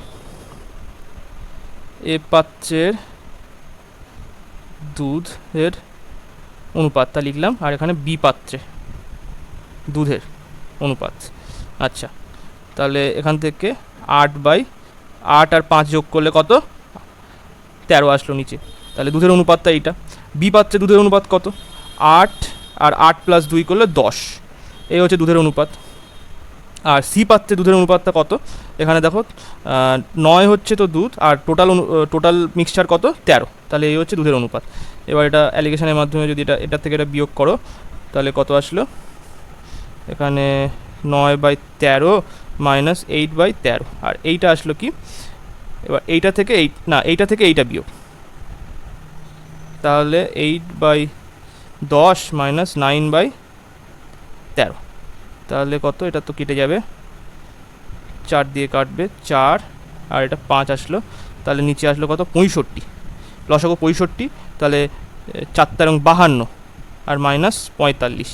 এ পাত্রের দুধের অনুপাতটা লিখলাম, আর এখানে বি পাত্রে দুধের অনুপাত। আচ্ছা, তাহলে এখান থেকে 8/8 আর 5 যোগ করলে কত, 13 আসলো নিচে। তাহলে দুধের অনুপাতটা এইটা। বি পাত্রে দুধের অনুপাত কত, 8 আর 8 + 2 করলে 10, এই হচ্ছে দুধের অনুপাত। আর সি পাত্রে দুধের অনুপাতটা কত, এখানে দেখো 9 হচ্ছে তো দুধ, আর টোটাল মিক্সচার কত, 13, তাহলে এই হচ্ছে দুধের অনুপাত। এবার এটা অ্যালিগেশনের মাধ্যমে যদি এটা থেকে এটা বিয়োগ করো তাহলে কত আসলো, এখানে 9/13 - 8/13, আর এইটা আসলো কি, এবার এইটা থেকে এইটা থেকে এইটা বিয়োগ, তাহলে 8/10 - 9/13, তাহলে কত, এটা তো কেটে যাবে, 4 দিয়ে কাটবে 4, আর এটা 5 আসলো, তাহলে নিচে আসলো কত, 65, লসাগু 65, তাহলে 4 এবং 52 আর -45,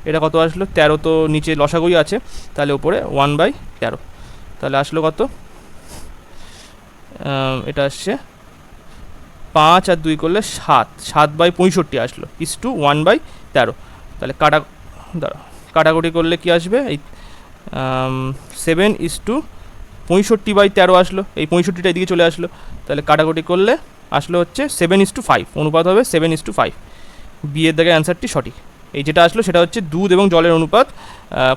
এটা কত আসলো, 13 তো নিচে লসাগুই আছে, তাহলে উপরে 1/13, তাহলে আসলো কত, এটা আসছে 5 আর 2 করলে 7, 7/65 আসলো, = 1/13। তাহলে কাটাকুটি করলে কি আসবে, এই 7:65/13 আসলো, এই 65টা এদিকে চলে আসলো, তাহলে কাটাকুটি করলে আসলো হচ্ছে 7:5, অনুপাত হবে 7:5। বি এর দাগে অ্যান্সারটি সঠিক। এই যেটা আসলো সেটা হচ্ছে দুধ এবং জলের অনুপাত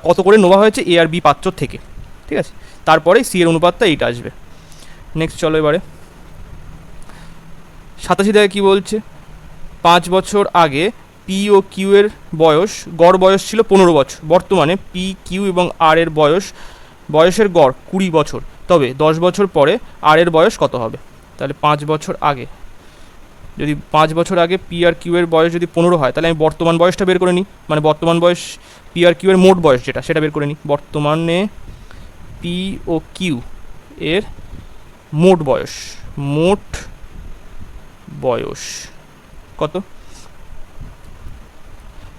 কত করে নেওয়া হয়েছে এ আর বি পাত্র থেকে, ঠিক আছে। তারপরে সি এর অনুপাতটা এইটা আসবে। নেক্সট চলো এবারে 87 দাগে কী বলছে, 5 বছর আগে পি ও কিউ এর গড় বয়স ছিল 15 বছর, বর্তমানে পি, কিউ এবং আর এর বয়সের গড় 20 বছর, তবে 10 বছর পরে আর এর বয়স কত হবে। তাহলে 5 বছর আগে, যদি 5 বছর আগে পি আর কিউ এর বয়স যদি 15 হয়, তাহলে আমি বর্তমান বয়সটা বের করে নিই, মানে বর্তমান বয়স পি আর কিউ এর মোট বয়স যেটা, সেটা বের করে নিই। বর্তমানে পি ও কিউ এর মোট বয়স কত,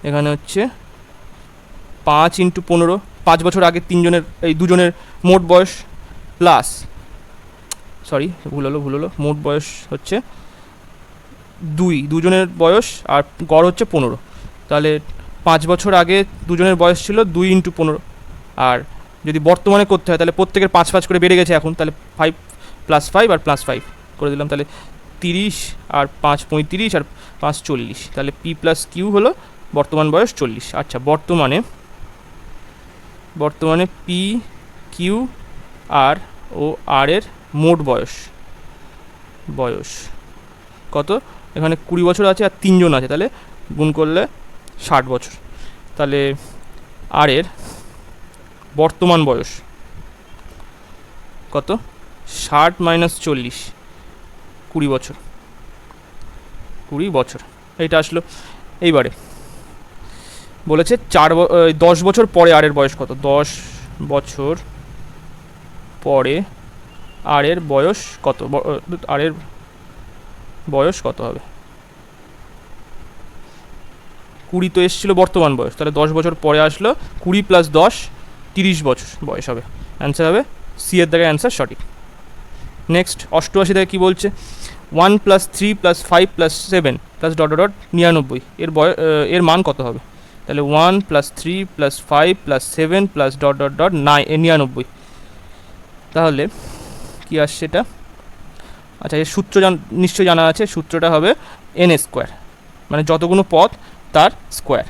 এখানে হচ্ছে 5 × 15, 5 বছর আগে দুজনের মোট বয়স প্লাস, ভুল হলো, মোট বয়স হচ্ছে দুজনের বয়স, আর গড় হচ্ছে 15, তাহলে 5 বছর আগে দুজনের বয়স ছিল 2 × 15, আর যদি বর্তমানে করতে হয় তাহলে প্রত্যেকের 5 করে বেড়ে গেছে এখন, তাহলে 5 + 5 আর +5 করে দিলাম, তাহলে 30 আর 5 35 আর 5 40, তাহলে পি প্লাস কিউ হলো বর্তমান বয়স 40। আচ্ছা, বর্তমানে পি, কিউ, আর ও আর এর মোট বয়স কত, এখানে 20 বছর আছে আর 3 জন আছে, তাহলে গুণ করলে 60 বছর, তাহলে আর এর বর্তমান বয়স কত, 60 - 40, 20 বছর, এইটা আসলো। এইবারে বলেছে 10 বছর পরে আর এর বয়স কত, 10 বছর পরে আর এর বয়স কত, আর এর বয়স কত হবে। 20 তো এসেছিলো বর্তমান বয়স, তাহলে 10 বছর পরে আসলো, 20 + 10 30 বছর বয়স হবে। অ্যান্সার হবে সি এর দাগে অ্যান্সার সঠিক। নেক্সট 88 দাগে কী বলছে, 1 + 3 + 5 + 7 + ... 99 এর মান কত হবে। তাহলে 1 + 3 + 5 + 7 + ... 99। তাহলে কী আসছে এটা, আচ্ছা এর সূত্র নিশ্চয়ই জানা আছে, সূত্রটা হবে n², মানে যতগুলো পদ তার স্কোয়ার।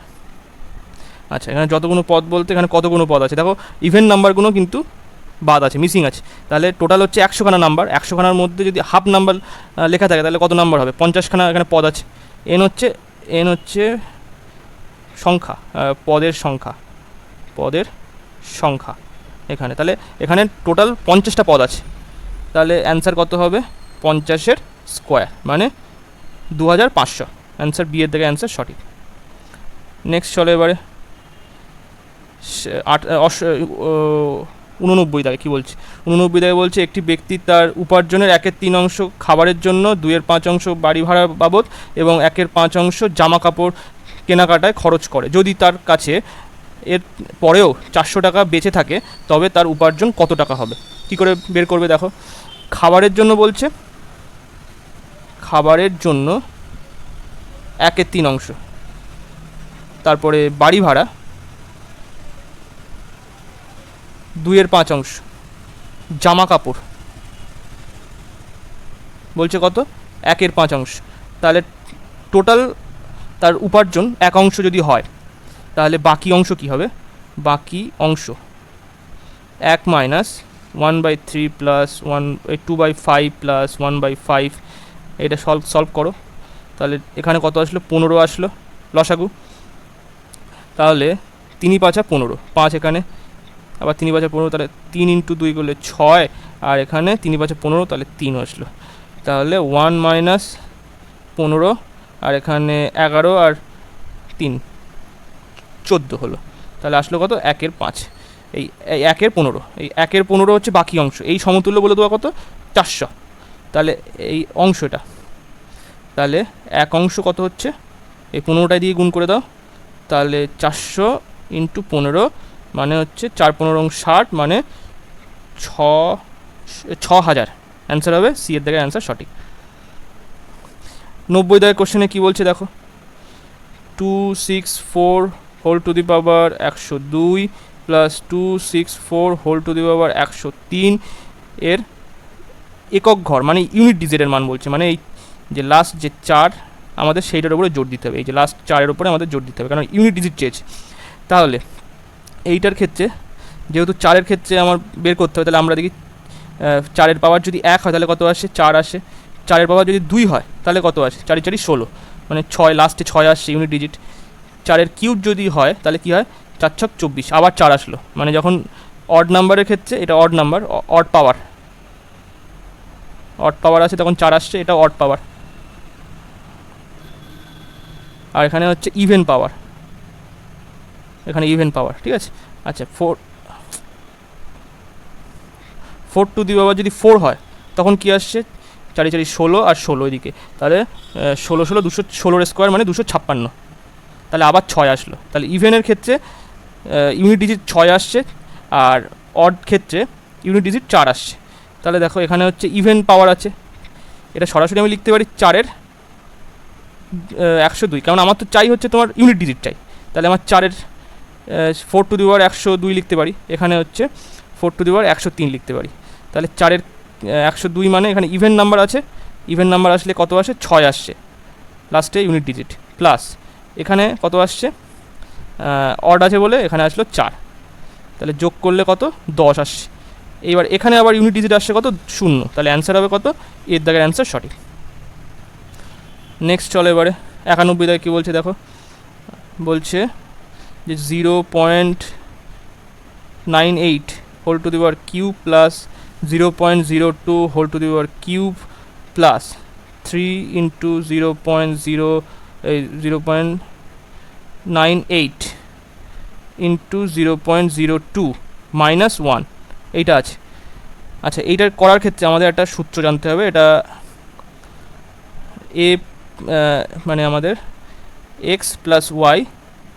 আচ্ছা এখানে যতগুলো পদ বলতে এখানে কতগুলো পদ আছে দেখো, ইভেন নাম্বারগুলো কিন্তু বাদ আছে, মিসিং আছে। তাহলে টোটাল হচ্ছে 100খানা নাম্বার, 100খানার মধ্যে যদি হাফ নাম্বার লেখা থাকে তাহলে কত নাম্বার হবে, 50খানা এখানে পদ আছে। এন হচ্ছে সংখ্যা, পদের সংখ্যা এখানে, তাহলে এখানে টোটাল 50টা পদ আছে। তাহলে অ্যান্সার কত হবে, 50-এর স্কোয়ার মানে 2500। অ্যান্সার বি এর দিকে অ্যান্সার সঠিক। নেক্সট চলো এবারে 89 দাগে কী বলছে, 89 দাগে বলছে একটি ব্যক্তি তার উপার্জনের 1/3 খাবারের জন্য, 2/5 বাড়ি ভাড়া বাবদ এবং 1/5 জামা কাপড় কেনাকাটায় খরচ করে। যদি তার কাছে এর পরেও 400 টাকা বেঁচে থাকে তবে তার উপার্জন কত টাকা হবে। কী করে বের করবে দেখো, খাবারের জন্য বলছে, খাবারের জন্য 1/3, তারপরে বাড়ি ভাড়া 2/5, জামা কাপড় বলছে কত 1/5। তাহলে টোটাল তার উপার্জন 1 যদি হয় তাহলে বাকি অংশ কী হবে, বাকি অংশ 1 - 1/3 + 2/5 + 1/5, এটা সলভ করো। তাহলে এখানে কত আসলো, 15 আসলো লসাগু। তাহলে 3 × 5 = 15, 5 এখানে, আবার 3 × 5 = 15, তাহলে 3 × 2 করলে 6, আর এখানে 3 × 5 = 15, তাহলে 3 আসলো। তাহলে 1 - 15, আর এখানে 11 আর 3 14 হলো। তাহলে আসলো কত, 1/5। এই 1/15, এই 1/15 হচ্ছে বাকি অংশ, এই সমতুল্য বলে দেওয়া কত 400। তাহলে এই অংশটা, তাহলে 1 অংশ কত হচ্ছে, এই 15টাই দিয়ে গুণ করে দাও, তাহলে 400 × 15 মানে হচ্ছে 4 × 15 = 60, মানে 6000। অ্যান্সার হবে সি এর দিকে অ্যান্সার সঠিক। 90 দাগের কোশ্চেনে কী বলছে দেখো, 264 whole to the power 102 + 264 whole to the power 103 এর একক ঘর মানে ইউনিট ডিজিটের মান বলছে, মানে এই যে লাস্ট যে 4 আমাদের সেইটার উপরে জোর দিতে হবে, এই যে লাস্ট 4-এর উপরে আমাদের জোর দিতে হবে, কারণ ইউনিট ডিজিট চেয়েছে। তাহলে এইটার ক্ষেত্রে যেহেতু 4-এর ক্ষেত্রে আমার বের করতে হবে, তাহলে আমরা দেখি 4-এর পাওয়ার যদি 1 হয় তাহলে কত আসে, 4 আসে। 4-এর পাওয়ার যদি 2 হয় তাহলে কত আসে, 4 × 4 = 16, মানে 6, লাস্টে 6 আসছে ইউনিট ডিজিট। 4-এর কিউব যদি হয় তাহলে কী হয়, 4 × 6 = 24, আবার 4 আসলো, মানে যখন অড নাম্বারের ক্ষেত্রে এটা অড নাম্বার, অড পাওয়ার আছে তখন 4 আসছে, এটা অড পাওয়ার। আর এখানে হচ্ছে ইভেন পাওয়ার, এখানে ইভেন পাওয়ার, ঠিক আছে। আচ্ছা 4 টু দি পাওয়ার যদি 4 হয় তখন কি আসছে, 4 × 4 = 16, আর 16 এদিকে, তাহলে 16 216 স্কোয়ার মানে 256, তাহলে আবার 6 আসলো। তাহলে ইভেনের ক্ষেত্রে ইউনিট ডিজিট 6 আসছে, আর অড ক্ষেত্রে ইউনিট ডিজিট 4 আসছে। তাহলে দেখো এখানে হচ্ছে ইভেন পাওয়ার আছে, এটা সরাসরি আমি লিখতে পারি 4-এর 102, কারণ আমার তো চাই হচ্ছে তোমার ইউনিট ডিজিট চাই, তাহলে আমার 4-এর 4 টু দি পাওয়ার 102 লিখতে পারি, এখানে হচ্ছে 4 টু দি পাওয়ার 103 লিখতে পারি। তাহলে 4-এর 102 মানে এখানে ইভেন নাম্বার আছে, ইভেন নাম্বার আসলে কত আসে, 6 আসছে লাস্টে ইউনিট ডিজিট, প্লাস এখানে কত আসছে, অড আছে বলে এখানে আসলো 4, তাহলে যোগ করলে কত 10 আসছে। এইবার এখানে আবার ইউনিট ডিজিট আসছে কত 0, তাহলে অ্যান্সার হবে কত, এর দাগের অ্যান্সার সঠিক। নেক্সট চলো এবারে 91 দাগে কী বলছে দেখো, বলছে যে 0.98 whole to the power cube plus 0.02 whole to the power cube plus 3 × 0.98 into 0.02 minus 1 এইটা আছে। আচ্ছা, এইটার করার ক্ষেত্রে আমাদের একটা সূত্র জানতে হবে। এটা এ মানে আমাদের এক্স প্লাস ওয়াই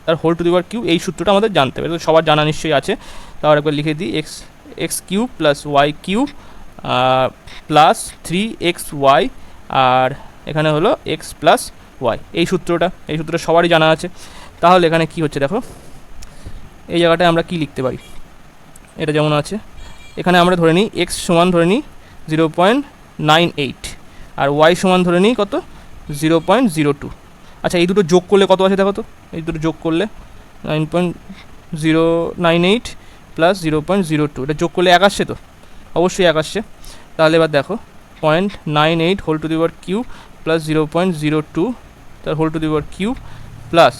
তার whole to the power cube, এই সূত্রটা আমাদের জানতে হবে, তো সবার জানা নিশ্চয়ই আছে। তাহলে একবার লিখে দিই, x cube plus y cube plus 3xy, আর এখানে হলো এক্স প্লাস ওয়াই। এই সূত্রটা সবারই জানা আছে। তাহলে এখানে কি হচ্ছে দেখো, এই জায়গাটায় আমরা কি লিখতে পারি, এটা যেমন আছে এখানে আমরা ধরে নিই এক্স সমান ধরে নিই 0.98 আর ওয়াই সমান ধরে নিই কত 0.02। আচ্ছা, এই দুটো যোগ করলে কত আছে দেখো তো, এই দুটো যোগ করলে 9.098 প্লাস 0.02, এটা যোগ করলে 1 আসছে তো, অবশ্যই 1 আসছে। তাহলে এবার দেখো 0.98 whole to the power cube plus 0.02 তার whole to the power cube plus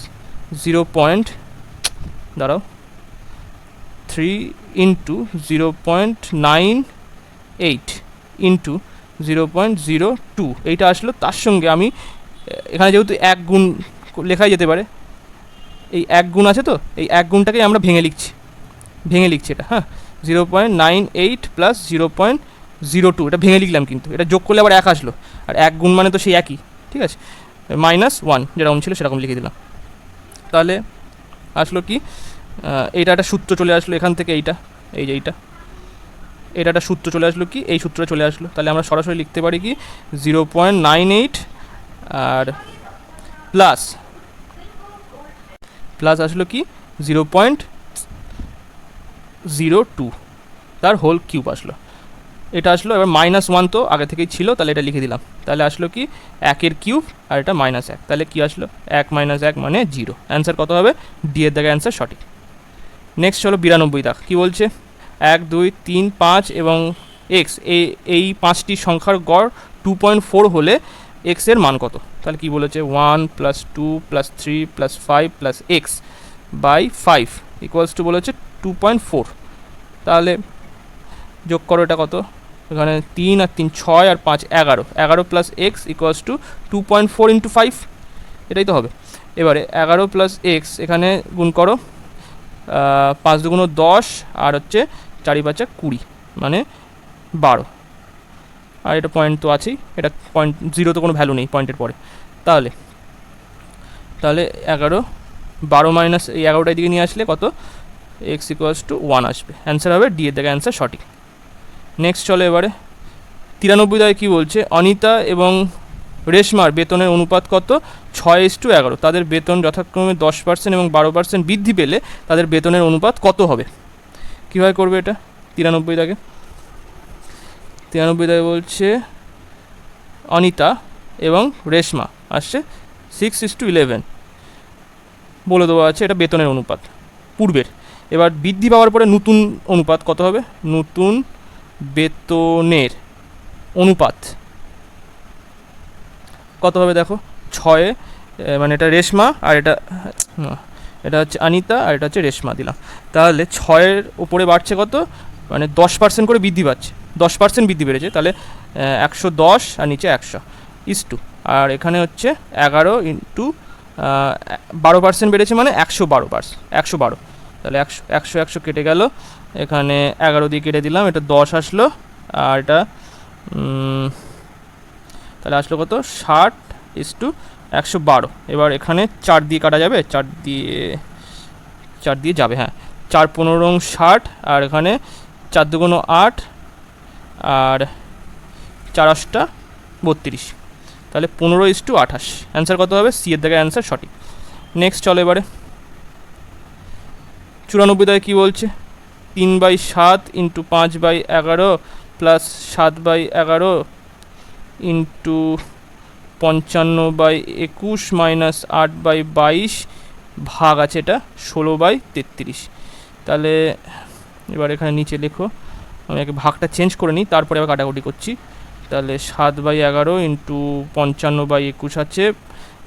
3 into 0.98 into 0.02 এইটা আসলো। তার সঙ্গে আমি এখানে যেহেতু 1 গুণ লেখাই যেতে পারে, এই 1 গুণ আছে, তো এই 1 গুণটাকে আমরা ভেঙে লিখছি এটা, হ্যাঁ 0.98 প্লাস 0.02 এটা ভেঙে লিখলাম, কিন্তু এটা যোগ করলে আবার 1 আসলো, আর 1 গুণ মানে তো সেই একই, ঠিক আছে, মাইনাস 1 যেরকম ছিল সেরকম লিখে দিলাম। তাহলে আসলো কি, এইটা একটা সূত্র চলে আসলো এখান থেকে, এইটা এই যে এটা একটা সূত্র চলে আসলো, কি এই সূত্রটা চলে আসলো। তাহলে আমরা সরাসরি লিখতে পারি কি 0.98 আর প্লাস আসলো কি 0.02 তার হোল কিউব আসলো, এটা আসলো। এবার -1 তো আগে থেকেই ছিল, তাহলে এটা লিখে দিলাম। তাহলে আসলো কি 1 কিউব আর এটা -1, তাহলে কি আসলো 1 - 1 মানে 0। অ্যান্সার কত হবে, ডি এর দাগে অ্যান্সার সঠিক। নেক্সট হলো 92 দাগ। কী বলছে, 1 2 3 5 এবং এক্স এই 5টি সংখ্যার গড় 2.4 হলে এক্স এর মান কত। তাহলে কি বলেছে, 1 + 2 + 3 + 5 + x বাই 5 ইকুয়ালস টু বলেছে 2.4। তাহলে যোগ করো, এটা কত, এখানে 3 আর 3 6 আর 5 11, 11 + x ইকুয়ালস টু 2.4 × 5, এটাই তো হবে। এবারে 11 + x এখানে গুণ করো, 5 2 10 আর হচ্ছে 4 5 20 মানে 12, আর এটা পয়েন্ট তো আছেই, এটা পয়েন্ট 0 তো কোনো ভ্যালু নেই পয়েন্টের পরে। তাহলে 11 12 মাইনাস এই 11টার দিকে নিয়ে আসলে কত, x ইকুয়ালস টু 1 আসবে। অ্যান্সার হবে ডি এর দিকে অ্যান্সার সঠিক। নেক্সট চলো এবারে 93 দাগে কী বলছে, অনিতা এবং রেশমার বেতনের অনুপাত কত, 6:11। তাদের বেতন যথাক্রমে 10% এবং 12% বৃদ্ধি পেলে তাদের বেতনের অনুপাত কত হবে। কীভাবে করবে এটা, 93 দাগে বলছে অনিতা এবং রেশমা আসছে 6:11, বলে দেওয়া আছে এটা বেতনের অনুপাত পূর্বের। এবার বৃদ্ধি পাওয়ার পরে নতুন অনুপাত কত হবে, নতুন বেতনের অনুপাত কত হবে দেখো, 6 মানে এটা রেশমা আর এটা হচ্ছে অনিতা আর এটা হচ্ছে রেশমা দিলাম। তাহলে 6-এর উপরে বাড়ছে কত, মানে 10% করে বৃদ্ধি পাচ্ছে, 10% বৃদ্ধি বেড়েছে, তাহলে 110 আর নিচে 100 = আর এখানে হচ্ছে 11 ইন্টু 12% বেড়েছে মানে 112, তাহলে 100 কেটে গেল, এখানে 11 দিয়ে কেটে দিলাম, এটা 10 আসলো, আর এটা তাহলে আসলো কত 60:112। এবার এখানে 4 দিয়ে কাটা যাবে, 4 দিয়ে যাবে, হ্যাঁ 4 15 60, আর এখানে 4 2 8 আর 4 8 32, তাহলে 15:28। অ্যান্সার কত হবে, সি এর দাগে অ্যান্সার সঠিক। নেক্সট চলো এবারে 94 দাগে কী বলছে, 3/7 ইন্টু 5/11 প্লাস 7/11 ইন্টু 55/21 মাইনাস 8/22 ভাগ আছে এটা 16/33। তাহলে এবার এখানে নিচে লেখো, আমি আগে ভাগটা চেঞ্জ করে নিই, তারপরে আবার কাটাকুটি করছি। তাহলে 7/11 ইন্টু 55/21 আছে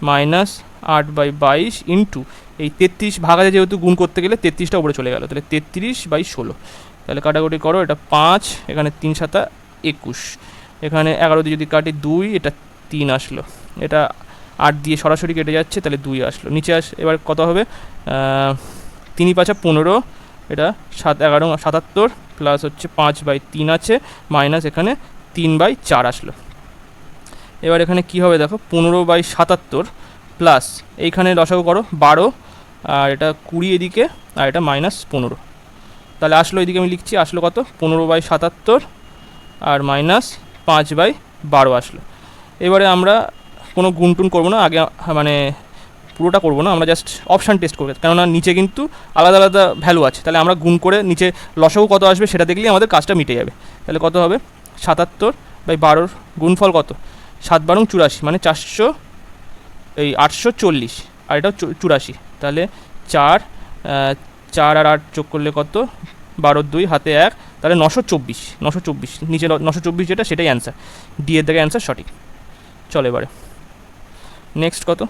মাইনাস 8/22 ইন্টু এই 33 ভাগাতে যেহেতু গুণ করতে গেলে 33টা উপরে চলে গেল, তাহলে 33/16। তাহলে কাটাকুটি করো, এটা 5, এখানে 3 7 21, এখানে 11 দিয়ে যদি কাটি 2, এটা 3 আসলো, এটা 8 দিয়ে সরাসরি কেটে যাচ্ছে, তাহলে 2 আসলো, নিচে এবার কত হবে 3 × 5 = 15, এটা 7 × 11 = 77 প্লাস হচ্ছে 5/3 আছে মাইনাস এখানে 3/4 আসলো। এবার এখানে কি হবে দেখো, 15/77 প্লাস এইখানে লসাগু করো 12, আর এটা 20 এদিকে, আর এটা -15, তাহলে আসলো এদিকে আমি লিখছি, আসলো কত 15/77 আর মাইনাস 5/12 আসলো। এবারে আমরা কোনো গুণটুন করবো না, আগে মানে পুরোটা করবো না, আমরা জাস্ট অপশান টেস্ট করবো, কেননা নিচে কিন্তু আলাদা আলাদা ভ্যালু আছে, তাহলে আমরা গুণ করে নিচে লসাগু কত আসবে সেটা দেখলেই আমাদের কাজটা মিটে যাবে। তাহলে কত হবে 77/12 গুণফল কত, 7 × 12 = 84, মানে 840, আর এটাও 84, তাহলে 4 আর 8 যোগ করলে কত, 12 2 হাতে 1, তাহলে 924 নিচে 924 যেটা সেটাই অ্যান্সার, ডি এর দাগে অ্যান্সার সঠিক। চলো এবারে নেক্সট কত,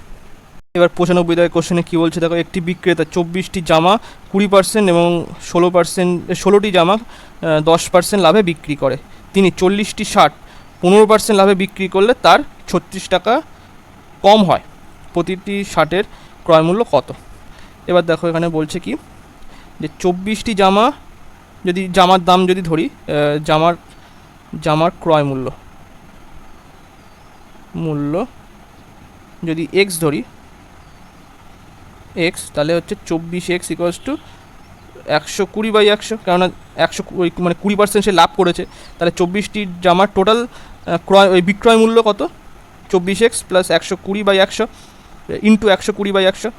এবার 95 দাগের কোশ্চেনে কী বলছে দেখো, একটি বিক্রেতা 24টি জামা 20% এবং 16টি জামা 10% লাভে বিক্রি করে। তিনি 40টি শার্ট 15% লাভে বিক্রি করলে তার 36 টাকা কম হয়। প্রতিটি শার্টের ক্রয় মূল্য কত? এবার দেখো এখানে বলছে কি, যে 24টি জামা, যদি জামার দাম যদি ধরি, জামার ক্রয় মূল্য যদি এক্স ধরি, এক্স, তাহলে হচ্ছে 24x = 120/100, কেননা 100 মানে 20% সে লাভ করেছে, তাহলে 24টি জামার টোটাল বিক্রয় মূল্য কত, 24x প্লাস 120/100 ইন্টু 120/100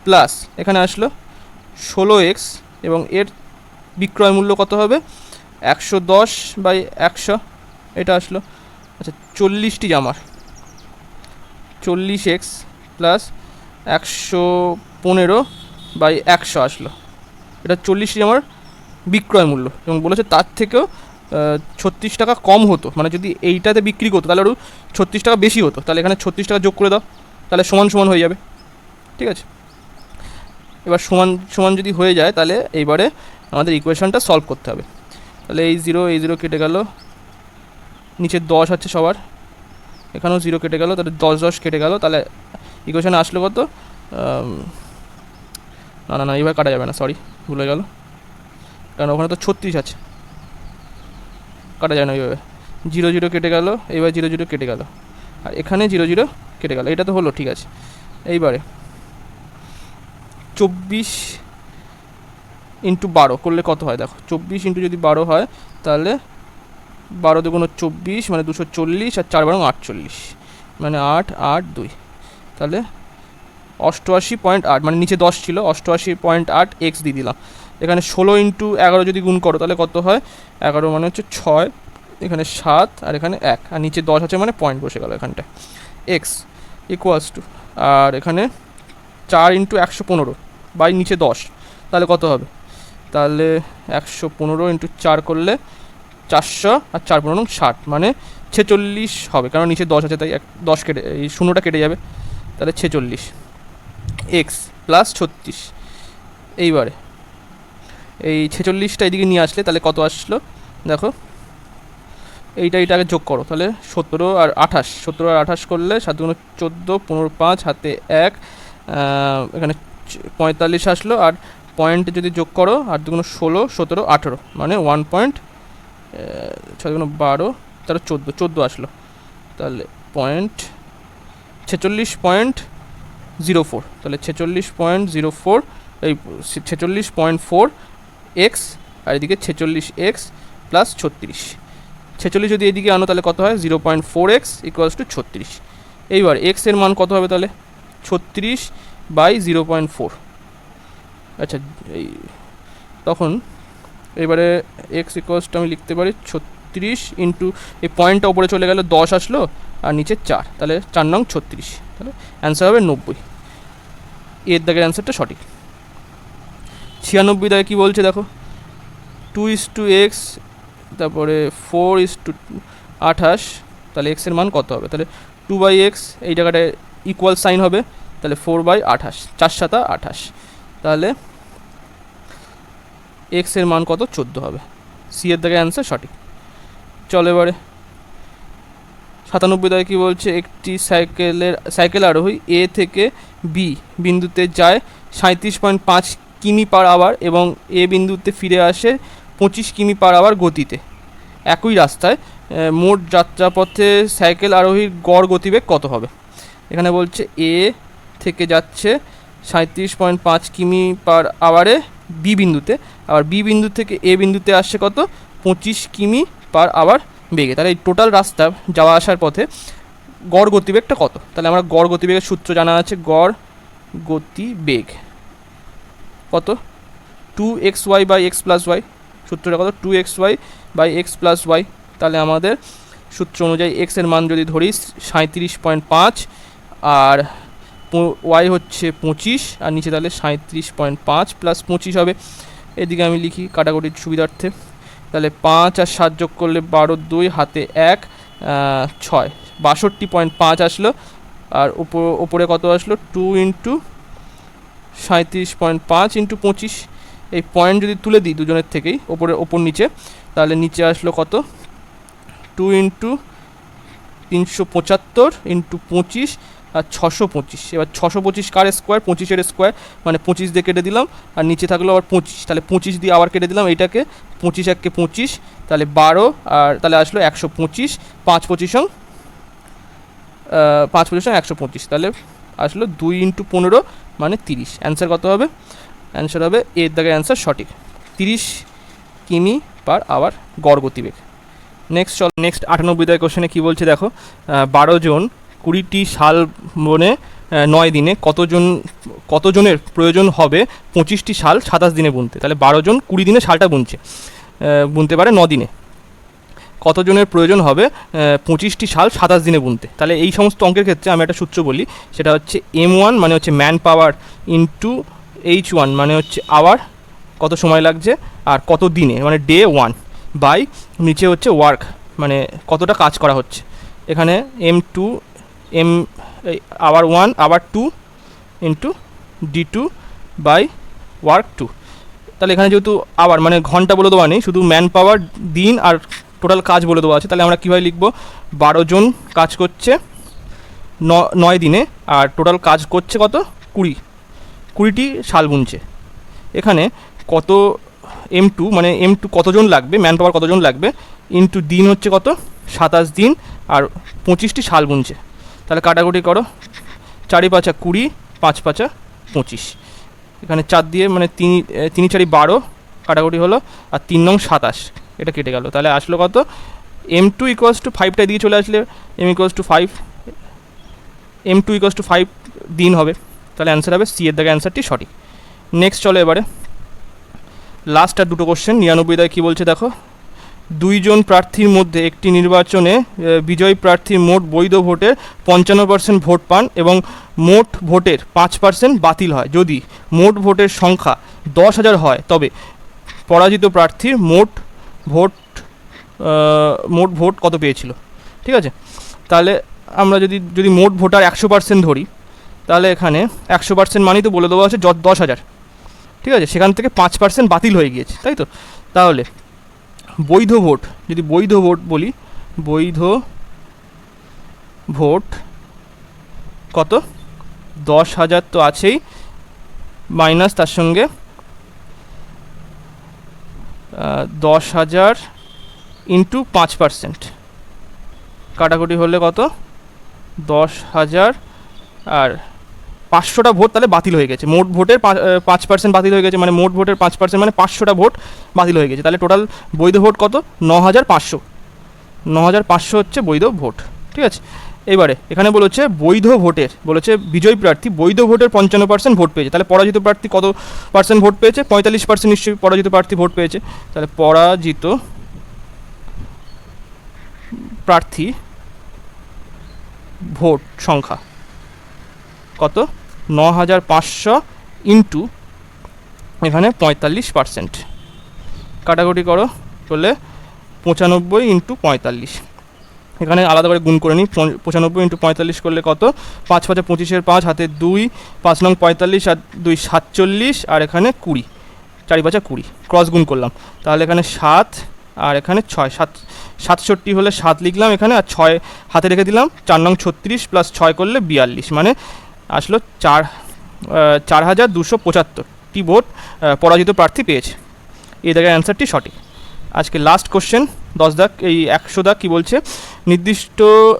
প্লাস এখানে আসলো 16x, এবং এর বিক্রয় মূল্য কত হবে 110/100, এটা আসলো। আচ্ছা 40টি জামার 40x প্লাস 115/100 আসলো, এটা 40টি জামার বিক্রয় মূল্য, এবং বলেছে তার থেকেও 36 টাকা কম হতো, মানে যদি এইটাতে বিক্রি করতো তাহলে আরও 36 টাকা বেশি হতো, তাহলে এখানে 36 টাকা যোগ করে দাও, তাহলে সমান সমান হয়ে যাবে। ঠিক আছে, এবার সমান সমান যদি হয়ে যায় তাহলে এইবারে আমাদের ইকুয়েশনটা সলভ করতে হবে। তাহলে এই 0 কেটে গেল, নিচে 10 আছে সবার, এখানেও 0 কেটে গেল, তাহলে 10 কেটে গেল, তাহলে ইকুয়েশানে আসলো কত, না এইভাবে কাটা যাবে না, সরি ভুলে গেল, কারণ ওখানে তো 36 আছে, কাটা যায় না এইভাবে। 0 কেটে গেল, এইবার 0 কেটে গেল, আর এখানে 0 কেটে গেল, এটা তো হলো ঠিক আছে। এইবারে 24 × 12 করলে কত হয় দেখো, 24 × যদি 12 হয় তাহলে 12 × 2 = 24, মানে 240, আর 4 × 12 = 48, মানে 8 8 2, তাহলে 88.8, মানে নিচে 10 ছিল, 88.8 x দিয়ে দিলাম। এখানে 16 × 11 যদি গুণ করো তাহলে কত হয়, 11 মানে হচ্ছে 6, এখানে 7, আর এখানে 1, আর নিচে 10 আছে মানে পয়েন্ট বসে গেল এখানটায়, x = আর এখানে 4 × 115 বাই নিচে 10, তাহলে কত হবে, তাহলে 115 × 4 করলে 400, আর 4 × 15 = 60, মানে 46 হবে, কারণ নিচে 10 আছে তাই 10 কেটে, এই 0টা কেটে যাবে, তাহলে 46 x প্লাস 36। এইবারে এই 46টা এদিকে নিয়ে আসলে তাহলে কত আসলো দেখো, এইটাকে যোগ করো, তাহলে 17 আর 28 করলে 7 × 14, 15 5 হাতে 1, এখানে 45 আসলো, আর পয়েন্ট যদি যোগ করো 8 × 16, 17 18, মানে 1.6 × 12, তাহলে 14 আসলো, তাহলে 46.04, তাহলে 46.04, এই 46.4 x, আর এদিকে 46x প্লাস 36, 46 যদি এদিকে আনো তাহলে কত হয়, 0.4x = 36। এইবার x এর মান কত হবে, তাহলে 36/0.4, আচ্ছা এই তখন এবারে x = আমি লিখতে পারি 36 ইন্টু, এই পয়েন্টটা উপরে চলে গেল, 10 আসলো, আর নিচে 4, তাহলে 4 নং 36, তাহলে অ্যান্সার হবে 90, এর দাগের অ্যান্সারটা সঠিক। 96 দাগে কী বলছে দেখো, 2:x, তারপরে 4:28, তাহলে x এর মান কত হবে, তাহলে 2/x, এই জায়গাটায় ইকুয়াল সাইন হবে, তাহলে 4/28, 4 7 28, তাহলে x এর মান কত, 14 হবে, সি এর দাগে অ্যান্সার সঠিক। চলো এবারে 97 দাগে কী বলছে, একটি সাইকেল আরোহী এ থেকে বি বিন্দুতে যায় 37.5 কিমি পার আওয়ার এবং এ বিন্দুতে ফিরে আসে 25 কিমি পার আওয়ার গতিতে একই রাস্তায়, মোট যাত্রাপথে সাইকেল আরোহীর গড় গতিবেগ কত হবে? এখানে বলছে এ থেকে যাচ্ছে 37.5 কিমি পার আওয়ারে বি বিন্দুতে, আবার বি বিন্দু থেকে এ বিন্দুতে আসছে কত? 25 কিমি পার আওয়ার বেগে। তাহলে এই টোটাল রাস্তা যাওয়া আসার পথে গড় গতিবেগটা কত? তাহলে আমরা গড় গতিবেগের সূত্র জানা আছে, গড় গতিবেগ কত? 2xy by x plus Y. সূত্রটা কত? 2xy by x plus Y. তাহলে আমাদের সূত্র অনুযায়ী এক্স এর মান যদি ধরি 37.5 আর ওয়াই হচ্ছে 25, আর নিচে তাহলে 37.5 প্লাস 25 হবে। এদিকে আমি লিখি কাটাকুটির সুবিধার্থে। তাহলে 5 আর 7 যোগ করলে 12, 2 হাতে 1, 6, 62.5 আসলো। আর ওপরে কত আসলো? 2 ইন্টু 37.5 ইন্টু 25। এই পয়েন্ট যদি তুলে দিই দুজনের থেকেই ওপর নিচে, তাহলে নিচে আসলো কত? 2 ইন্টু 375 ইন্টু 25 আর 625। এবার 625 কার স্কোয়ার? 25-এর স্কোয়ার, মানে 25 দিয়ে কেটে দিলাম, আর নিচে থাকলো আবার 25, তাহলে 25 দিয়ে আবার কেটে দিলাম এইটাকে, 25 1 কে 25, তাহলে 12, আর তাহলে আসলো 125, 5 25 125, তাহলে আসলো 2 ইন্টু 15 মানে 30। অ্যান্সার কত হবে? অ্যান্সার হবে এর দাগের অ্যান্সার সঠিক, 30 কিমি পার আওয়ার গড় গতিবেগ। নেক্সট 98 দাগের কোশ্চেনে কী বলছে দেখো, 12 জন 20টি শাল বনে 9 দিনে কতজনের প্রয়োজন হবে 25টি শাল 27 দিনে বুনতে? তাহলে 12 জন 20 দিনে শালটা বুনতে পারে 9 দিনে, কতজনের প্রয়োজন হবে 25টি শাল 27 দিনে বুনতে? তাহলে এই সমস্ত অঙ্কের ক্ষেত্রে আমি একটা সূত্র বলি, সেটা হচ্ছে M1 মানে হচ্ছে ম্যান পাওয়ার ইন্টু H1 মানে হচ্ছে আওয়ার, কত সময় লাগছে, আর কত দিনে মানে ডে 1 বাই নিচে হচ্ছে ওয়ার্ক মানে কতটা কাজ করা হচ্ছে। এখানে M2 hour 1 hour 2 into D2 by work 2। তাহলে এখানে যেহেতু আওয়ার মানে ঘন্টা বলে দেওয়া নেই, শুধু ম্যান পাওয়ার, দিন আর টোটাল কাজ বলে দেওয়া আছে, তাহলে আমরা কীভাবে লিখবো? 12 জন কাজ করছে 9 দিনে, আর টোটাল কাজ করছে কত? 20টি শাল বুনছে। এখানে কত M2 মানে M2 কতজন লাগবে, ম্যান পাওয়ার কতজন লাগবে, ইন্টু দিন হচ্ছে কত? 27 দিন, আর 25টি শাল বুনছে। তাহলে কাটাকুটি করো, 4 5 20, 5 5 25, এখানে 4 দিয়ে মানে 3 4 12 কাটাকুটি হলো, আর 3 নং 27, এটা কেটে গেল। তাহলে আসলো কত? M2 ইকুয়ালস টু 5টা দিয়ে চলে আসলে M equals to 5, M2 equals to 5 দিন হবে। তাহলে অ্যান্সার হবে সি এর দাগে অ্যান্সারটি সঠিক। নেক্সট চলো এবারে লাস্ট আর দুটো কোশ্চেন। 99 দাগে কী বলছে দেখো, 2 জন প্রার্থীর মধ্যে একটি নির্বাচনে বিজয়ী প্রার্থীর মোট বৈধ ভোটের 55% ভোট পান এবং মোট ভোটের 5% বাতিল হয়। যদি মোট ভোটের সংখ্যা 10,000 হয় তবে পরাজিত প্রার্থীর মোট ভোট কত পেয়েছিল? ঠিক আছে, তাহলে আমরা যদি মোট ভোটার 100% ধরি, তাহলে এখানে 100% মানেই তো বলে দেওয়া আছে 10,000, ঠিক আছে, সেখান থেকে 5% বাতিল হয়ে গিয়েছে, তাই তো। তাহলে বৈধ ভোট, যদি বৈধ ভোট বলি, বৈধ ভোট কত? 10,000 তো আছেই, মাইনাস তার সঙ্গে 10,000 ইন্টু 5%, কাটাকুটি হলে কত? 10,000 আর 500টা ভোট তাহলে বাতিল হয়ে গেছে। মোট ভোটের 5% বাতিল হয়ে গেছে, মানে মোট ভোটের 5% মানে 500টা ভোট বাতিল হয়ে গেছে। তাহলে টোটাল বৈধ ভোট কত? 9,500 হচ্ছে বৈধ ভোট, ঠিক আছে। এবারে এখানে বলেছে বৈধ ভোটের, বলেছে বিজয়ী প্রার্থী বৈধ ভোটের 55% ভোট পেয়েছে, তাহলে পরাজিত প্রার্থী কত পার্সেন্ট ভোট পেয়েছে? 45% নিশ্চয়ই পরাজিত প্রার্থী ভোট পেয়েছে। তাহলে পরাজিত প্রার্থী ভোট সংখ্যা কত? 9,500 ইন্টু এখানে 45%, কাটাকুটি করো করলে 95 ইন্টু 45, এখানে আলাদা করে গুণ করে নিই। 95 ইন্টু 45 করলে কত? 5 5 25-এর 5 হাতে 2, 5 নং 45 আর 2 47, আর এখানে 20, 4 5 20, ক্রস গুণ করলাম, তাহলে এখানে 7 আর এখানে 6, 67 হলে 7 লিখলাম এখানে, আর 6 হাতে রেখে দিলাম, 4 নং 36 প্লাস 6 করলে 42, মানে আসলো 4,275, একটি ভোট পরাজিত প্রার্থী পেয়েছে। এই জায়গায় অ্যান্সারটি সঠিক। আজকে লাস্ট কোশ্চেন 10 দাগ, এই 100 দাগ কী বলছে,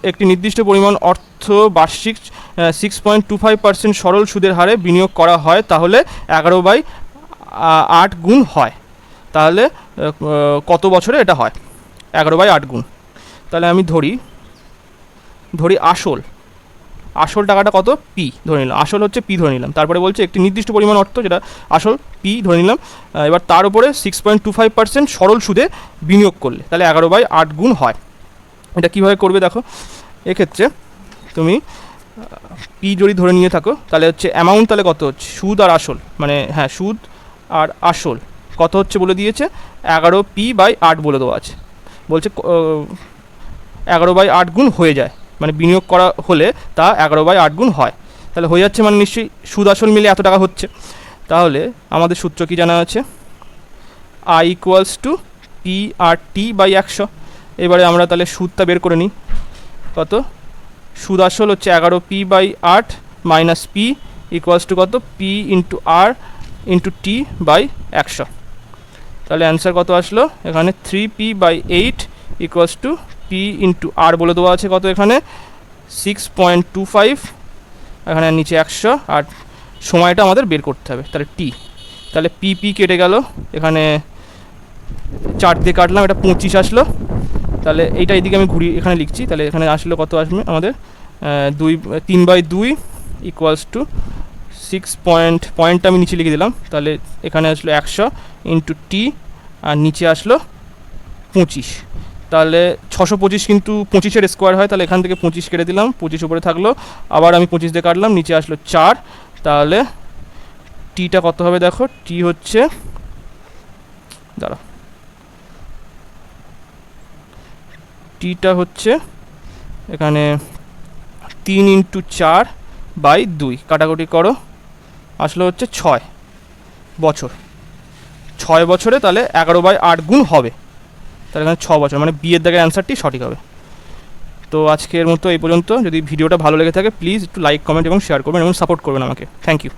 একটি নির্দিষ্ট পরিমাণ অর্থ বার্ষিক 6.25% সরল সুদের হারে বিনিয়োগ করা হয়, তাহলে 11/8 গুণ হয়। তাহলে কত বছরে এটা হয়? 11/8 গুণ। তাহলে আমি ধরি আসল টাকাটা কত, পি ধরে নিলাম, আসল হচ্ছে পি ধরে নিলাম। তারপরে বলছে একটি নির্দিষ্ট পরিমাণ অর্থ, যেটা আসল পি ধরে নিলাম, এবার তার উপরে 6.25% সরল সুদে বিনিয়োগ করলে তাহলে 11/8 গুণ হয়। এটা কীভাবে করবে দেখো, এক্ষেত্রে তুমি পি যদি ধরে নিয়ে থাকো, তাহলে হচ্ছে অ্যামাউন্ট তাহলে কত হচ্ছে, সুদ আর আসল, মানে হ্যাঁ সুদ আর আসল কত হচ্ছে বলে দিয়েছে, 11p/8 বলে দেওয়া আছে। বলছে 11/8 গুণ হয়ে যায়, মানে বিনিয়োগ করা হলে তা 11/8 গুণ হয়। তাহলে হয়ে যাচ্ছে মানে নিশ্চয়ই সুদ আসল মিলে এত টাকা হচ্ছে। তাহলে আমাদের সূত্র কি জানা আছে, I = PRT/100। এবারে আমরা তাহলে সুদটা বের করে নিই, কত, সুদ আসল হচ্ছে 11p/8 minus P equals to কত, P × R × T/100। তাহলে অ্যান্সার কত আসলো, এখানে 3p/8 equals to P × R বলে দেওয়া আছে কত, এখানে 6.25, এখানে নিচে 100, আর সময়টা আমাদের বের করতে হবে, তাহলে টি। তাহলে পি কেটে গেল, এখানে 4 দিয়ে কাটলাম, এটা 25 আসলো। তাহলে এইটা এইদিকে আমি ঘুরিয়ে এখানে লিখছি, তাহলে এখানে আসলে কত আসবে আমাদের, 3/2 ইকুয়ালস টু 6 পয়েন্টটা আমি নিচে লিখে দিলাম, তাহলে এখানে আসলো 100 × টি, আর নিচে আসলো 25। তাহলে 625 কিন্তু 25-এর স্কোয়ার হয়, তাহলে এখান থেকে 25 কেটে দিলাম, 25 উপরে থাকলো, আবার আমি 25 দিয়ে কাটলাম, নিচে আসলো 4। তাহলে টিটা কত হবে দেখো, টি হচ্ছে, টিটা হচ্ছে এখানে 3 × 4/2, কাটাকুটি করো, আসলে হচ্ছে 6 বছর। 6 বছরে তাহলে 11/8 গুণ হবে, তাহলে এখানে 6 বছর, মানে বিয়ের দাগের অ্যান্সারটি সঠিক হবে। তো আজকের মতো এই পর্যন্ত। যদি ভিডিওটা ভালো লেগে থাকে প্লিজ একটু লাইক, কমেন্ট এবং শেয়ার করবেন এবং সাপোর্ট করবেন আমাকে। Thank you.